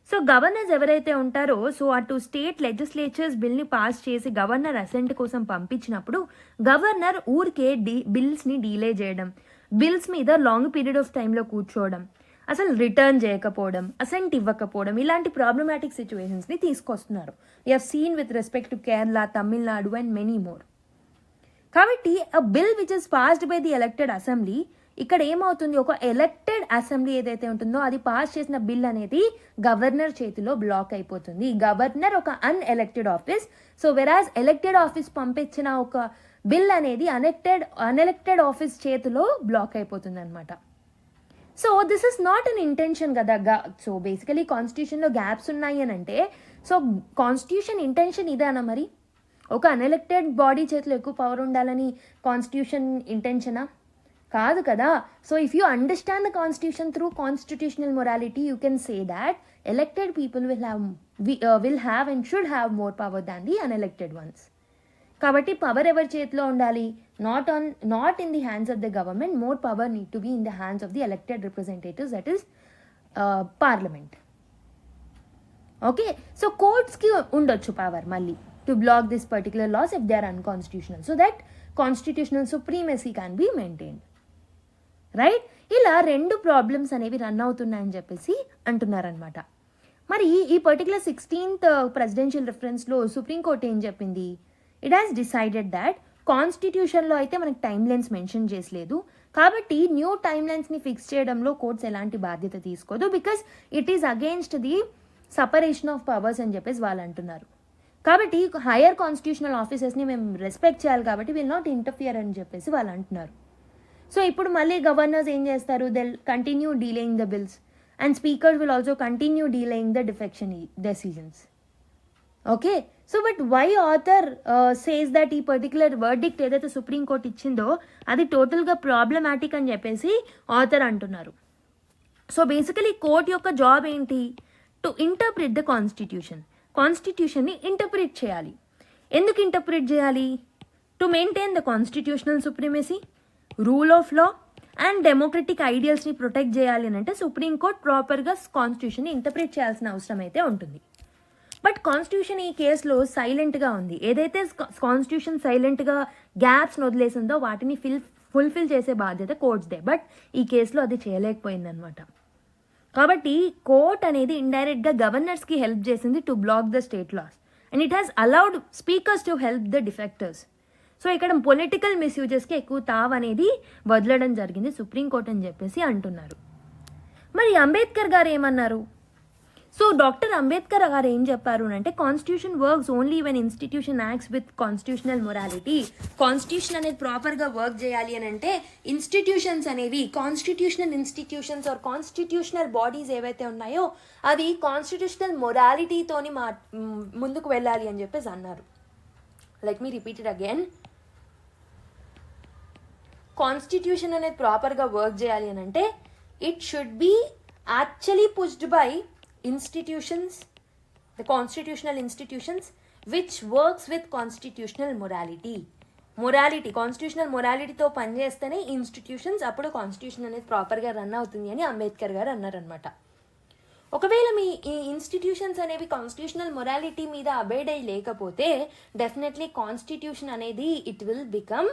So governors ఎవరైతే ఉంటారో సో అటు స్టేట్ లెజిస్లేచర్స్ బిల్ని పాస్ చేసి గవర్నర్ అసెంట్ కోసం పంపించినప్పుడు గవర్నర్ ఊరికే బిల్స్ని డీలే చేయడం, బిల్స్ మీద లాంగ్ పీరియడ్ ఆఫ్ టైంలో కూర్చోవడం, అసలు రిటర్న్ చేయకపోవడం, అసెంట్ ఇవ్వకపోవడం, ఇలాంటి ప్రాబ్లమాటిక్ సిచ్యువేషన్స్ని తీసుకొస్తున్నారు. We have seen with respect to Kerala, Tamil Nadu and many more. కాబట్టి a bill which is passed by the elected assembly, ఇక్కడ ఏమవుతుంది, ఒక ఎలక్టెడ్ అసెంబ్లీ ఏదైతే ఉంటుందో అది పాస్ చేసిన బిల్ అనేది గవర్నర్ చేతిలో బ్లాక్ అయిపోతుంది. గవర్నర్ ఒక అన్ఎలెక్టెడ్ ఆఫీస్. సో వెరాజ్ ఎలక్టెడ్ ఆఫీస్ పంపించిన ఒక బిల్ అనేది అన్ఎలెక్టెడ్ ఆఫీస్ చేతిలో బ్లాక్ అయిపోతుంది అనమాట. So this is not an intention కదా. సో బేసికలీ కాన్స్టిట్యూషన్లో గ్యాప్స్ ఉన్నాయి అని అంటే సో కాన్స్టిట్యూషన్ ఇంటెన్షన్ ఇదేనా? మరి ఒక అన్ఎలెక్టెడ్ బాడీ చేతిలో ఎక్కువ పవర్ ఉండాలని కాన్స్టిట్యూషన్ ఇంటెన్షనా? కాదు కదా. So if you understand the constitution through constitutional morality you can say that elected people will have and should have more power than the unelected ones. కాబట్టి పవర్ ఎవరి చేతిలో ఉండాలి? Not in the hands of the government. More power need to be in the hands of the elected representatives, that is parliament. Okay, so కోర్ట్స్కి ఉండొచ్చు power మళ్ళీ to block this particular laws if they are unconstitutional, so that constitutional supremacy can be maintained. Right, ఇలా 2 problems అనేవి run అవుతున్నాయని చెప్పేసి అంటున్నారనమాట. మరి ఈ particular 16th presidential రిఫరెన్స్లో సుప్రీంకోర్టు ఏం చెప్పింది? ఇట్ హ్యాస్ డిసైడెడ్ దాట్ కాన్స్టిట్యూషన్లో అయితే మనకి టైమ్ లైన్స్ మెన్షన్ చేసలేదు, కాబట్టి న్యూ టైమ్ లైన్స్ని ఫిక్స్ చేయడంలో కోర్ట్స్ ఎలాంటి బాధ్యత తీసుకోదు, because it is against the separation of powers అని చెప్పేసి వాళ్ళు అంటున్నారు. కాబట్టి హైయర్ కాన్స్టిట్యూషనల్ ఆఫీసర్స్ని మేము రెస్పెక్ట్ చేయాలి కాబట్టి విల్ నాట్ ఇంటర్ఫియర్ అని చెప్పేసి వాళ్ళు అంటున్నారు. సో ఇప్పుడు మళ్ళీ గవర్నర్స్ ఏం చేస్తారు, they continue delaying the bills and speaker will also continue delaying the defection decisions. Okay, so but why author says that ఈ పర్టికులర్ వర్డిక్ట్ ఏదైతే సుప్రీంకోర్టు ఇచ్చిందో అది టోటల్గా ప్రాబ్లమాటిక్ అని చెప్పేసి ఆథర్ అంటున్నారు. సో బేసికలీ కోర్ట్ యొక్క జాబ్ ఏంటి, టు ఇంటర్ప్రిట్ ద కాన్స్టిట్యూషన్ని ఇంటర్ప్రిట్ చేయాలి. ఎందుకు ఇంటర్ప్రిట్ చేయాలి, to maintain the constitutional supremacy, rule of law and democratic ఐడియల్స్ని ప్రొటెక్ట్ చేయాలి అని అంటే సుప్రీంకోర్టు ప్రాపర్గా కాన్స్టిట్యూషన్ని ఇంటర్ప్రిట్ చేయాల్సిన అవసరం అయితే ఉంటుంది. బట్ కాన్స్టిట్యూషన్ ఈ కేసులో సైలెంట్గా ఉంది. ఏదైతే కాన్స్టిట్యూషన్ సైలెంట్గా గ్యాప్స్ వదిలేసిందో వాటిని ఫుల్ఫిల్ చేసే బాధ్యత కోర్ట్స్దే. బట్ ఈ కేసులో అది చేయలేకపోయిందనమాట. కాబట్టి కోర్ట్ అనేది ఇండైరెక్ట్గా గవర్నర్స్కి హెల్ప్ చేసింది to block the state laws and it has allowed speakers to help the defectors. So ఇక్కడ పొలిటికల్ మిస్యూజెస్కి ఎక్కువ అనేది వదలడం జరిగింది సుప్రీంకోర్టు అని చెప్పేసి అంటున్నారు. మరి అంబేద్కర్ గారు ఏమన్నారు, సో డాక్టర్ అంబేద్కర్ గారు ఏం చెప్పారు అంటే constitution works only when institution acts with constitutional morality. Constitution అనేది ప్రాపర్గా వర్క్ చేయాలి అని అంటే ఇన్స్టిట్యూషన్స్ అనేవి constitutional institutions or constitutional bodies ఏవైతే ఉన్నాయో అది కాన్స్టిట్యూషనల్ మొరాలిటీతోని ముందుకు వెళ్ళాలి అని చెప్పేసి అన్నారు. Let me repeat it again. Constitution అనేది ప్రాపర్గా వర్క్ చేయాలి అని అంటే it should be actually pushed by institutions, the constitutional institutions which works with constitutional morality. Constitutional మొరాలిటీతో పనిచేస్తేనే ఇన్స్టిట్యూషన్స్ అప్పుడు కాన్స్టిట్యూషన్ అనేది ప్రాపర్గా రన్ అవుతుంది అని అంబేద్కర్ గారు అన్నారనమాట. ఒకవేళ మీ ఈ ఇన్స్టిట్యూషన్స్ అనేవి కాన్స్టిట్యూషనల్ మొరాలిటీ మీద అబైడ్ అయి లేకపోతే డెఫినెట్లీ కాన్స్టిట్యూషన్ అనేది it will become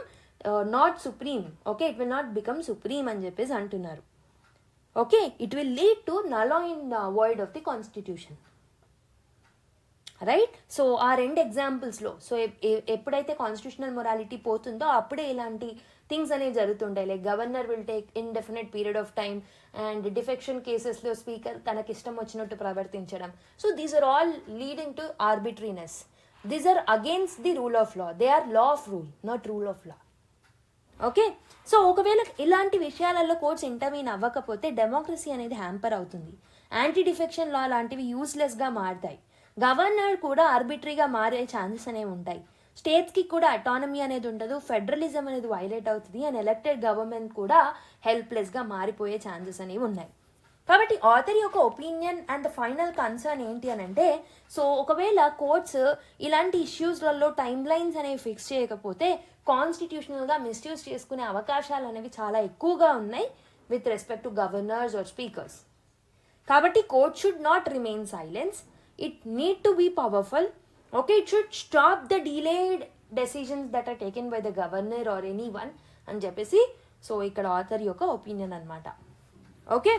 not supreme. Okay, it will not become supreme అని చెప్పేసి అంటున్నారు. Okay, it will lead to null and void of the constitution, right. So ఆ రెండు ఎగ్జాంపుల్స్లో సో ఎప్పుడైతే కాన్స్టిట్యూషనల్ మొరాలిటీ పోతుందో అప్పుడే ఇలాంటి థింగ్స్ అనేవి జరుగుతుంటాయి. Like governor will take indefinite period of time and defection కేసెస్లో స్పీకర్ తనకిష్టం వచ్చినట్టు ప్రవర్తించడం. So these are all leading to arbitrariness. These are against the rule of law. They are law of rule, not rule of law. Okay, so ఒకవేళ ఇలాంటి విషయాలలో courts intervene అవ్వకపోతే democracy అనేది hamper అవుతుంది. యాంటీ డిఫెక్షన్ లా లాంటివి యూస్లెస్గా మారుతాయి. Governor కూడా ఆర్బిటరీగా మారే ఛాన్సెస్ అనేవి ఉంటాయి. స్టేట్స్కి కూడా అటానమీ అనేది ఉండదు, ఫెడరలిజం అనేది వైలేట్ అవుతుంది అండ్ ఎలక్టెడ్ గవర్నమెంట్ కూడా హెల్ప్లెస్గా మారిపోయే ఛాన్సెస్ అనేవి ఉన్నాయి. కాబట్టి ఆథర్ యొక్క opinion and the final concern ఏంటి అని అంటే సో ఒకవేళ కోర్ట్స్ ఇలాంటి ఇష్యూస్లలో టైమ్ లైన్స్ అనేవి ఫిక్స్ చేయకపోతే కాన్స్టిట్యూషనల్గా మిస్యూజ్ చేసుకునే అవకాశాలు అనేవి చాలా ఎక్కువగా ఉన్నాయి with respect to governors or speakers. కాబట్టి court should not remain silence, it need to be powerful. Okay, it should stop the delayed decisions that are taken by the governor or anyone అని చెప్పేసి so ఇక్కడ author యొక్క opinion అనమాట. Okay,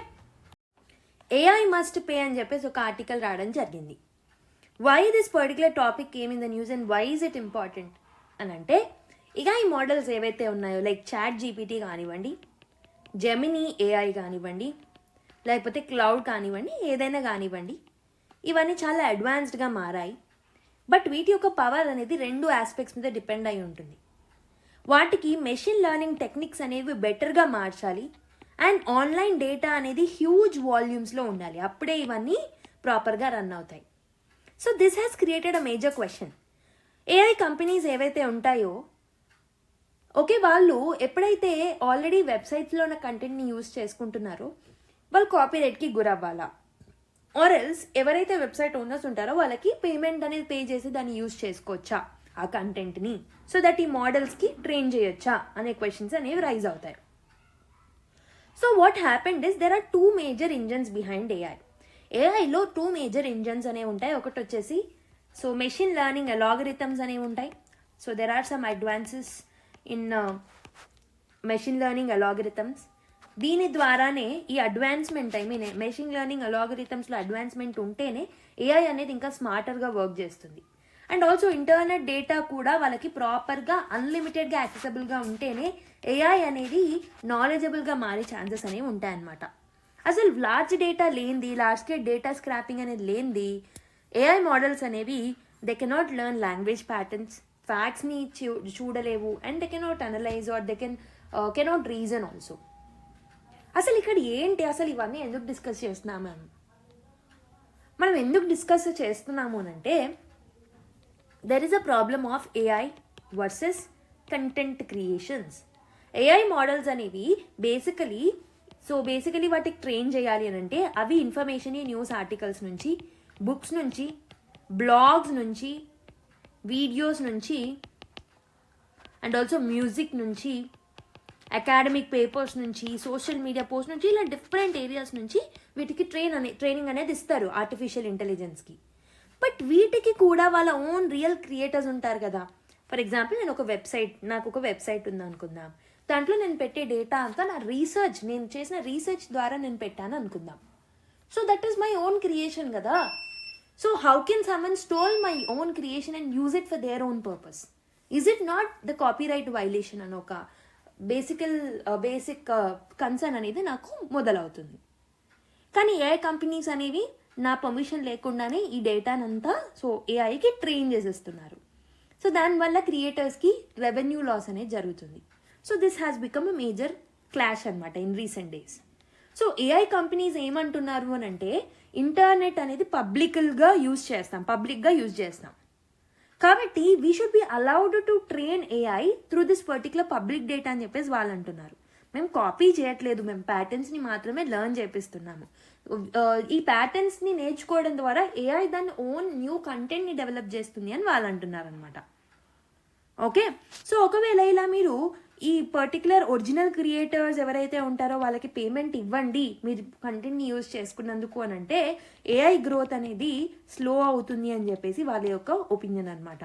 AI must pay అని చెప్పేసి ఒక article రావడం జరిగింది. Why this particular topic came in the news and why is it important అని అంటే AI మోడల్స్ ఏవైతే ఉన్నాయో లైక్ చాట్ జీపీటీ కానివ్వండి, జెమినీ AI కానివ్వండి, లేకపోతే క్లౌడ్ కానివ్వండి, ఏదైనా కానివ్వండి, ఇవన్నీ చాలా అడ్వాన్స్డ్గా మారాయి. బట్ వీటి యొక్క పవర్ అనేది రెండు ఆస్పెక్ట్స్ మీద డిపెండ్ అయి ఉంటుంది. వాటికి మెషిన్ లెర్నింగ్ టెక్నిక్స్ అనేవి బెటర్గా మార్చాలి అండ్ ఆన్లైన్ డేటా అనేది హ్యూజ్ వాల్యూమ్స్లో ఉండాలి, అప్పుడే ఇవన్నీ ప్రాపర్గా రన్ అవుతాయి. So this has created a major question. AI companies ఏవైతే ఉంటాయో ఓకే వాళ్ళు ఎప్పుడైతే ఆల్రెడీ వెబ్సైట్స్లో ఉన్న కంటెంట్ని యూజ్ చేసుకుంటున్నారో వాళ్ళు కాపీరైట్కి గురవ్వాలా, ఆర్ ఎల్స్ ఎవరైతే వెబ్సైట్ ఓనర్స్ ఉంటారో వాళ్ళకి పేమెంట్ అనేది పే చేసి దాన్ని యూజ్ చేసుకోవచ్చా ఆ కంటెంట్ని, సో దట్ ఈ మోడల్స్కి ట్రైన్ చేయొచ్చా అనే క్వశ్చన్స్ అనేవి రైజ్ అవుతాయి. So what happened is there are two major engines behind AI. ఏఐలో టూ మేజర్ ఇంజన్స్ అనేవి ఉంటాయి. ఒకటి వచ్చేసి సో మెషిన్ లెర్నింగ్ అలాగరిథమ్స్ అనేవి ఉంటాయి. So there are some advances in machine learning algorithms. దీని ద్వారానే ఈ అడ్వాన్స్మెంట్ మెషిన్ లెర్నింగ్ అలాగరిథమ్స్లో అడ్వాన్స్మెంట్ ఉంటేనే AI అనేది ఇంకా స్మార్టర్గా వర్క్ చేస్తుంది. అండ్ ఆల్సో ఇంటర్నెట్ డేటా కూడా వాళ్ళకి ప్రాపర్గా అన్లిమిటెడ్గా యాక్సెసిబుల్గా ఉంటేనే AI అనేది నాలెడ్జబుల్గా మారే ఛాన్సెస్ అనేవి ఉంటాయన్నమాట. అసలు లార్జ్ డేటా లేనిది, లార్జ్ స్కేల్ డేటా స్క్రాపింగ్ అనేది లేనిది AI మోడల్స్ అనేవి they cannot learn language patterns, ఫ్యాక్ట్స్ని చూడలేవు, and they cannot analyse or they cannot reason also. అసలు ఇక్కడ ఏంటి, అసలు ఇవన్నీ ఎందుకు డిస్కస్ చేస్తున్నాము మనం ఎందుకు డిస్కస్ చేస్తున్నాము అంటే there is a problem of AI versus content creations. AI models అనేవి బేసికలీ వాటికి ట్రైన్ చేయాలి అని అంటే అవి ఇన్ఫర్మేషన్, న్యూస్ ఆర్టికల్స్ నుంచి, బుక్స్ నుంచి, బ్లాగ్స్ నుంచి, వీడియోస్ నుంచి, అండ్ ఆల్సో మ్యూజిక్ నుంచి, అకాడమిక్ పేపర్స్ నుంచి, సోషల్ మీడియా పోస్ట్ నుంచి, ఇలా డిఫరెంట్ ఏరియాస్ నుంచి వీటికి ట్రైనింగ్ అనేది ఇస్తారు ఆర్టిఫిషియల్ ఇంటెలిజెన్స్కి. బట్ వీటికి కూడా వాళ్ళ ఓన్ రియల్ క్రియేటర్స్ ఉంటారు కదా. ఫర్ ఎగ్జాంపుల్ నాకు ఒక వెబ్సైట్ ఉంది అనుకుందాం. దాంట్లో నేను పెట్టే డేటా అంతా నేను చేసిన రీసెర్చ్ ద్వారా నేను పెట్టాను అనుకుందాం. So that is my own creation కదా. So how can someone stole my own creation and use it for their own purpose? Is it not the copyright violation అని ఒక బేసిక్ కన్సర్న్ అనేది నాకు మొదలవుతుంది. కానీ ఏఐ కంపెనీస్ అనేవి నా permission లేకుండానే ఈ డేటానంతా ఏఐకి ట్రైన్ చేసేస్తున్నారు. సో దానివల్ల క్రియేటర్స్కి రెవెన్యూ లాస్ అనేది జరుగుతుంది. So this has become a major clash అనమాట in recent days. So AI companies ఏమంటున్నారు అని అంటే ఇంటర్నెట్ అనేది పబ్లిక్గా యూజ్ చేస్తాం, కాబట్టి we should be allowed to train AI through this particular public data అని చెప్పేసి వాళ్ళు అంటున్నారు. మేము కాపీ చేయట్లేదు, మేము ప్యాటర్న్స్ని మాత్రమే లెర్న్ చేపిస్తున్నాము. ఈ ప్యాటర్న్స్ని నేర్చుకోవడం ద్వారా ఏఐ దాని ఓన్ న్యూ కంటెంట్ని డెవలప్ చేస్తుంది అని వాళ్ళు అంటున్నారు అనమాట. ఓకే, సో ఒకవేళ ఇలా మీరు ఈ పర్టికులర్ ఒరిజినల్ క్రియేటర్స్ ఎవరైతే ఉంటారో వాళ్ళకి పేమెంట్ ఇవ్వండి మీరు కంటెంట్ని యూజ్ చేసుకున్నందుకు అని అంటే ఏఐ గ్రోత్ అనేది స్లో అవుతుంది అని చెప్పేసి వాళ్ళ యొక్క ఒపీనియన్ అనమాట.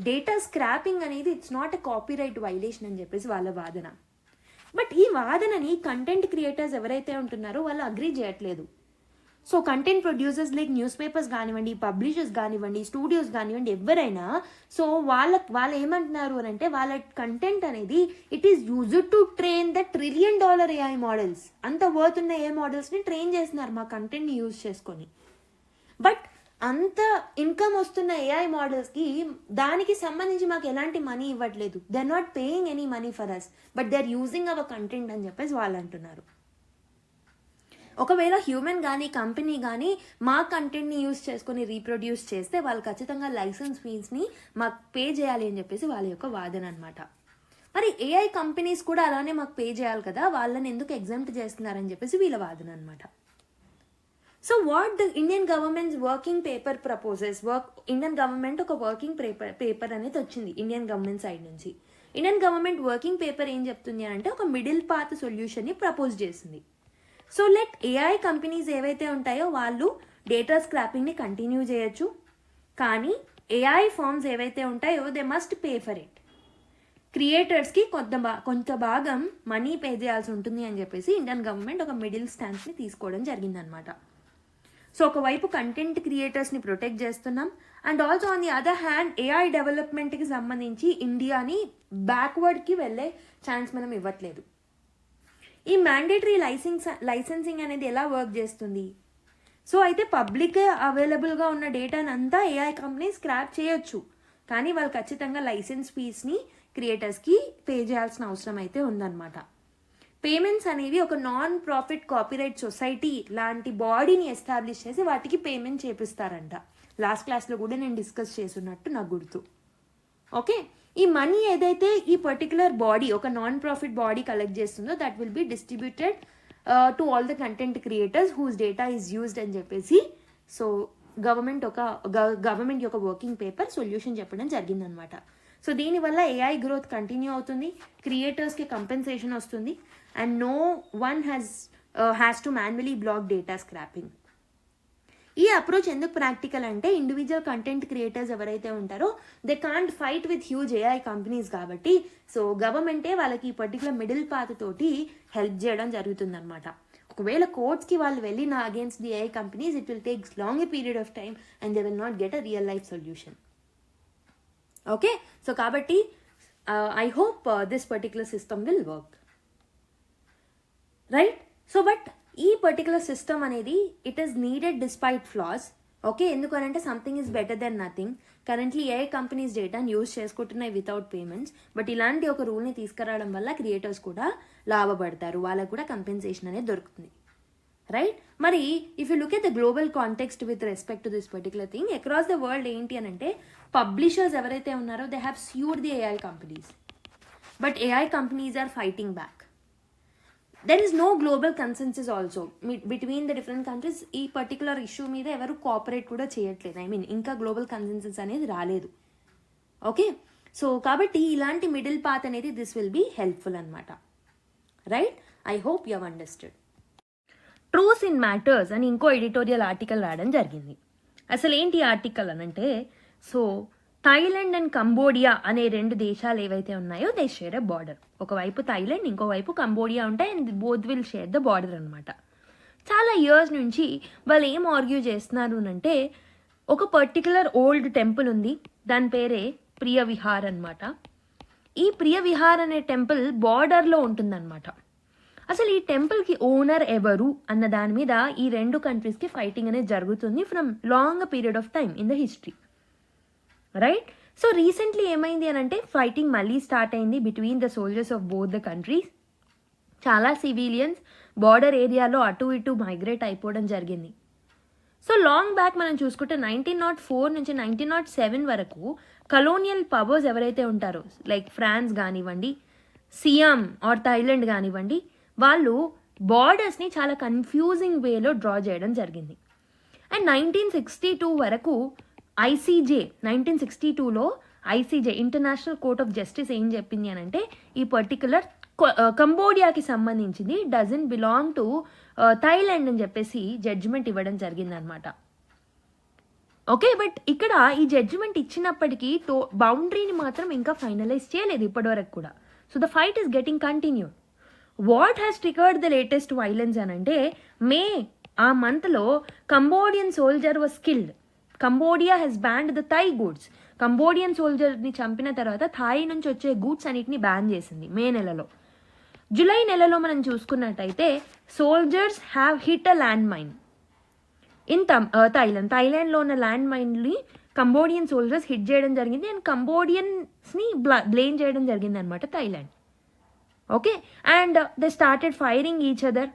డేటా స్క్రాపింగ్ అనేది it's not a copyright violation అని చెప్పేసి వాళ్ళ వాదన. బట్ ఈ వాదనని కంటెంట్ క్రియేటర్స్ ఎవరైతే ఉంటున్నారో వాళ్ళు అగ్రీ చేయట్లేదు. So content producers like news papers కానివ్వండి, పబ్లిషర్స్ కానివ్వండి, స్టూడియోస్ కానివ్వండి, ఎవరైనా సో వాళ్ళు ఏమంటున్నారు అని అంటే వాళ్ళ కంటెంట్ అనేది it is used to train the $1 trillion AI models. అంత వర్త్ ఉన్న ఏఐ మోడల్స్ని ట్రైన్ చేస్తున్నారు మా కంటెంట్ని యూజ్ చేసుకొని. బట్ అంత ఇన్కమ్ వస్తున్న ఏఐ మోడల్స్కి దానికి సంబంధించి మాకు ఎలాంటి మనీ ఇవ్వట్లేదు. They are not paying any money for us, but they are using our content అని చెప్పేసి వాళ్ళు అంటున్నారు. ఒకవేళ హ్యూమన్ కానీ కంపెనీ కానీ మా కంటెంట్ని యూజ్ చేసుకొని రీప్రొడ్యూస్ చేస్తే వాళ్ళు ఖచ్చితంగా లైసెన్స్ ఫీస్ని మాకు పే చేయాలి అని చెప్పేసి వాళ్ళ యొక్క వాదన అనమాట. మరి ఏఐ కంపెనీస్ కూడా అలానే మాకు పే చేయాలి కదా, వాళ్ళని ఎందుకు ఎగ్జామ్ట్ చేస్తున్నారని చెప్పేసి వీళ్ళ వాదన అనమాట. So what the Indian governments working paper proposes, Indian government ఒక వర్కింగ్ పేపర్ అనేది వచ్చింది ఇండియన్ గవర్నమెంట్ సైడ్ నుంచి. ఇండియన్ గవర్నమెంట్ వర్కింగ్ పేపర్ ఏం చెప్తుంది అంటే ఒక మిడిల్ పాత్ సొల్యూషన్ని ప్రపోజ్ చేసింది. సో లెట్ ఏఐ కంపెనీస్ ఏవైతే ఉంటాయో వాళ్ళు డేటా స్క్రాపింగ్ని కంటిన్యూ చేయొచ్చు, కానీ ఏఐ ఫార్మ్స్ ఏవైతే ఉంటాయో they must pay for it. క్రియేటర్స్కి కొంత భాగం మనీ పే చేయాల్సి ఉంటుంది అని చెప్పేసి ఇండియన్ గవర్నమెంట్ ఒక మిడిల్ స్టాండ్స్ని తీసుకోవడం జరిగిందనమాట. సో ఒకవైపు కంటెంట్ క్రియేటర్స్ని ప్రొటెక్ట్ చేస్తున్నాం, and also on the other hand AI డెవలప్మెంట్కి సంబంధించి ఇండియాని బ్యాక్వర్డ్కి వెళ్ళే ఛాన్స్ మనం ఇవ్వట్లేదు. ఈ మ్యాండేటరీ లైసెన్సింగ్ అనేది ఎలా వర్క్ చేస్తుంది? సో అయితే పబ్లిక్ అవైలబుల్గా ఉన్న డేటాని అంతా ఏఐ కంపెనీ స్క్రాప్ చేయొచ్చు, కానీ వాళ్ళు ఖచ్చితంగా లైసెన్స్ ఫీస్ని క్రియేటర్స్కి పే చేయాల్సిన అవసరం అయితే ఉందన్నమాట. పేమెంట్స్ అనేవి ఒక నాన్ ప్రాఫిట్ కాపీరైట్ సొసైటీ లాంటి బాడీని ఎస్టాబ్లిష్ చేసి వాటికి పేమెంట్ చేపిస్తారంట. లాస్ట్ క్లాస్లో కూడా నేను డిస్కస్ చేస్తున్నట్టు నాకు గుర్తు. ఓకే, ఈ మనీ ఏదైతే ఈ పర్టికులర్ బాడీ ఒక నాన్ ప్రాఫిట్ బాడీ కలెక్ట్ చేస్తుందో that will be distributed to all the content creators whose data is used అని చెప్పేసి సో గవర్నమెంట్ యొక్క వర్కింగ్ పేపర్ సొల్యూషన్ చెప్పడం జరిగిందనమాట. సో దీనివల్ల ఏఐ గ్రోత్ కంటిన్యూ అవుతుంది, క్రియేటర్స్కి కంపెన్సేషన్ వస్తుంది, and no one has to manually block data scraping. ఈ అప్రోచ్ ఎందుకు ప్రాక్టికల్ అంటే ఇండివిజువల్ కంటెంట్ క్రియేటర్స్ ఎవరైతే ఉంటారో they can't fight with huge AI companies కాబట్టి సో గవర్నమెంటే వాళ్ళకి ఈ పర్టికులర్ మిడిల్ పాత్ తోటి హెల్ప్ చేయడం జరుగుతుందన్నమాట. ఒకవేళ కోర్ట్స్కి వాళ్ళు వెళ్ళిన against the AI companies it will takes long period of time and they will not get a real life solution. Okay, so కాబట్టి I hope this particular system will work right. So but ఈ particular system అనేది it is needed despite flaws okay, ఎందుకనంటే something is better than nothing. Currently ఏ companies డేటాని use చేసుకుంటున్నాయి without payments, but ఇలాంటి ఒక రూల్ని తీసుకురావడం వల్ల క్రియేటర్స్ కూడా లాభపడతారు, వాళ్ళకు కూడా కంపెన్సేషన్ అనేది దొరుకుతుంది, రైట్? మరి if you look at the global context with respect to this particular thing across the world ఏంటి అని అంటే పబ్లిషర్స్ ఎవరైతే ఉన్నారో they have sued the AI companies, but AI companies are fighting back. There is no global consensus also between the different countries. ఈ particular issue మీద ఎవరు cooperate కూడా చేయట్లేదు. ఐ మీన్ ఇంకా గ్లోబల్ కన్సెన్సస్ అనేది రాలేదు. ఓకే, సో కాబట్టి ఇలాంటి మిడిల్ పాత్ అనేది దిస్ విల్ బీ హెల్ప్ఫుల్ అనమాట, right? I hope you have understood. Truce in matters అని ఇంకో ఎడిటోరియల్ ఆర్టికల్ రాయడం జరిగింది. అసలు ఏంటి ఆర్టికల్ అనంటే, సో థాయిలాండ్ అండ్ కంబోడియా అనే 2 దేశాలు ఏవైతే ఉన్నాయో దే షేర్ ఎ బార్డర్. ఒకవైపు థాయిలాండ్, ఇంకోవైపు కంబోడియా ఉంటాయి, and both will share the border అనమాట. చాలా ఇయర్స్ నుంచి వాళ్ళు ఏం ఆర్గ్యూ చేస్తున్నారు అంటే, ఒక పర్టికులర్ ఓల్డ్ టెంపుల్ ఉంది, దాని పేరే ప్రియ విహార్ అనమాట. ఈ ప్రియ విహార్ అనే టెంపుల్ బార్డర్లో ఉంటుందన్నమాట. అసలు ఈ టెంపుల్కి ఓనర్ ఎవరు అన్న దాని మీద ఈ 2 కంట్రీస్కి ఫైటింగ్ అనేది జరుగుతుంది from long period of time in the history, right? So recently ఏమైంది అని అంటే ఫైటింగ్ మళ్ళీ స్టార్ట్ అయింది between the soldiers of both the countries. చాలా సివిలియన్స్ బార్డర్ ఏరియాలో అటు ఇటు మైగ్రేట్ అయిపోవడం జరిగింది. సో లాంగ్ బ్యాక్ మనం చూసుకుంటే 1904 నుంచి 1907 వరకు కలోనియల్ పవర్స్ ఎవరైతే ఉంటారో లైక్ ఫ్రాన్స్ కానివ్వండి, సియామ్ ఆర్ థాయిలాండ్ కానివ్వండి, వాళ్ళు బార్డర్స్ని చాలా కన్ఫ్యూజింగ్ వేలో డ్రా చేయడం జరిగింది. అండ్ 1962 వరకు ఐసీజే 1962లో ICJ international court of justice ఏం చెప్పింది అని అంటే ఈ పర్టికులర్ కంబోడియాకి సంబంధించింది డజన్ బిలాంగ్ టు థాయిలాండ్ అని చెప్పేసి జడ్జిమెంట్ ఇవ్వడం జరిగిందనమాట. ఓకే, బట్ ఇక్కడ ఈ జడ్జిమెంట్ ఇచ్చినప్పటికీ బౌండరీని మాత్రం ఇంకా ఫైనలైజ్ చేయలేదు ఇప్పటివరకు కూడా. So the fight is getting continued. What has triggered the latest violence అని అంటే మే ఆ మంత్లో Cambodian soldier was killed. Cambodia has banned the Thai goods. Cambodian సోల్జర్ని చంపిన తర్వాత థాయ్ నుంచి వచ్చే గూడ్స్ అన్నిటిని బ్యాన్ చేసింది మే నెలలో. జూలై నెలలో మనం చూసుకున్నట్టయితే soldiers have hit a landmine in థాయిలాండ్లో ఉన్న ల్యాండ్ మైన్ని కంబోడియన్ సోల్జర్స్ హిట్ చేయడం జరిగింది అండ్ కంబోడియన్స్ని బ్లేమ్ చేయడం జరిగింది అనమాట థాయిలాండ్. Okay, and they started firing each other.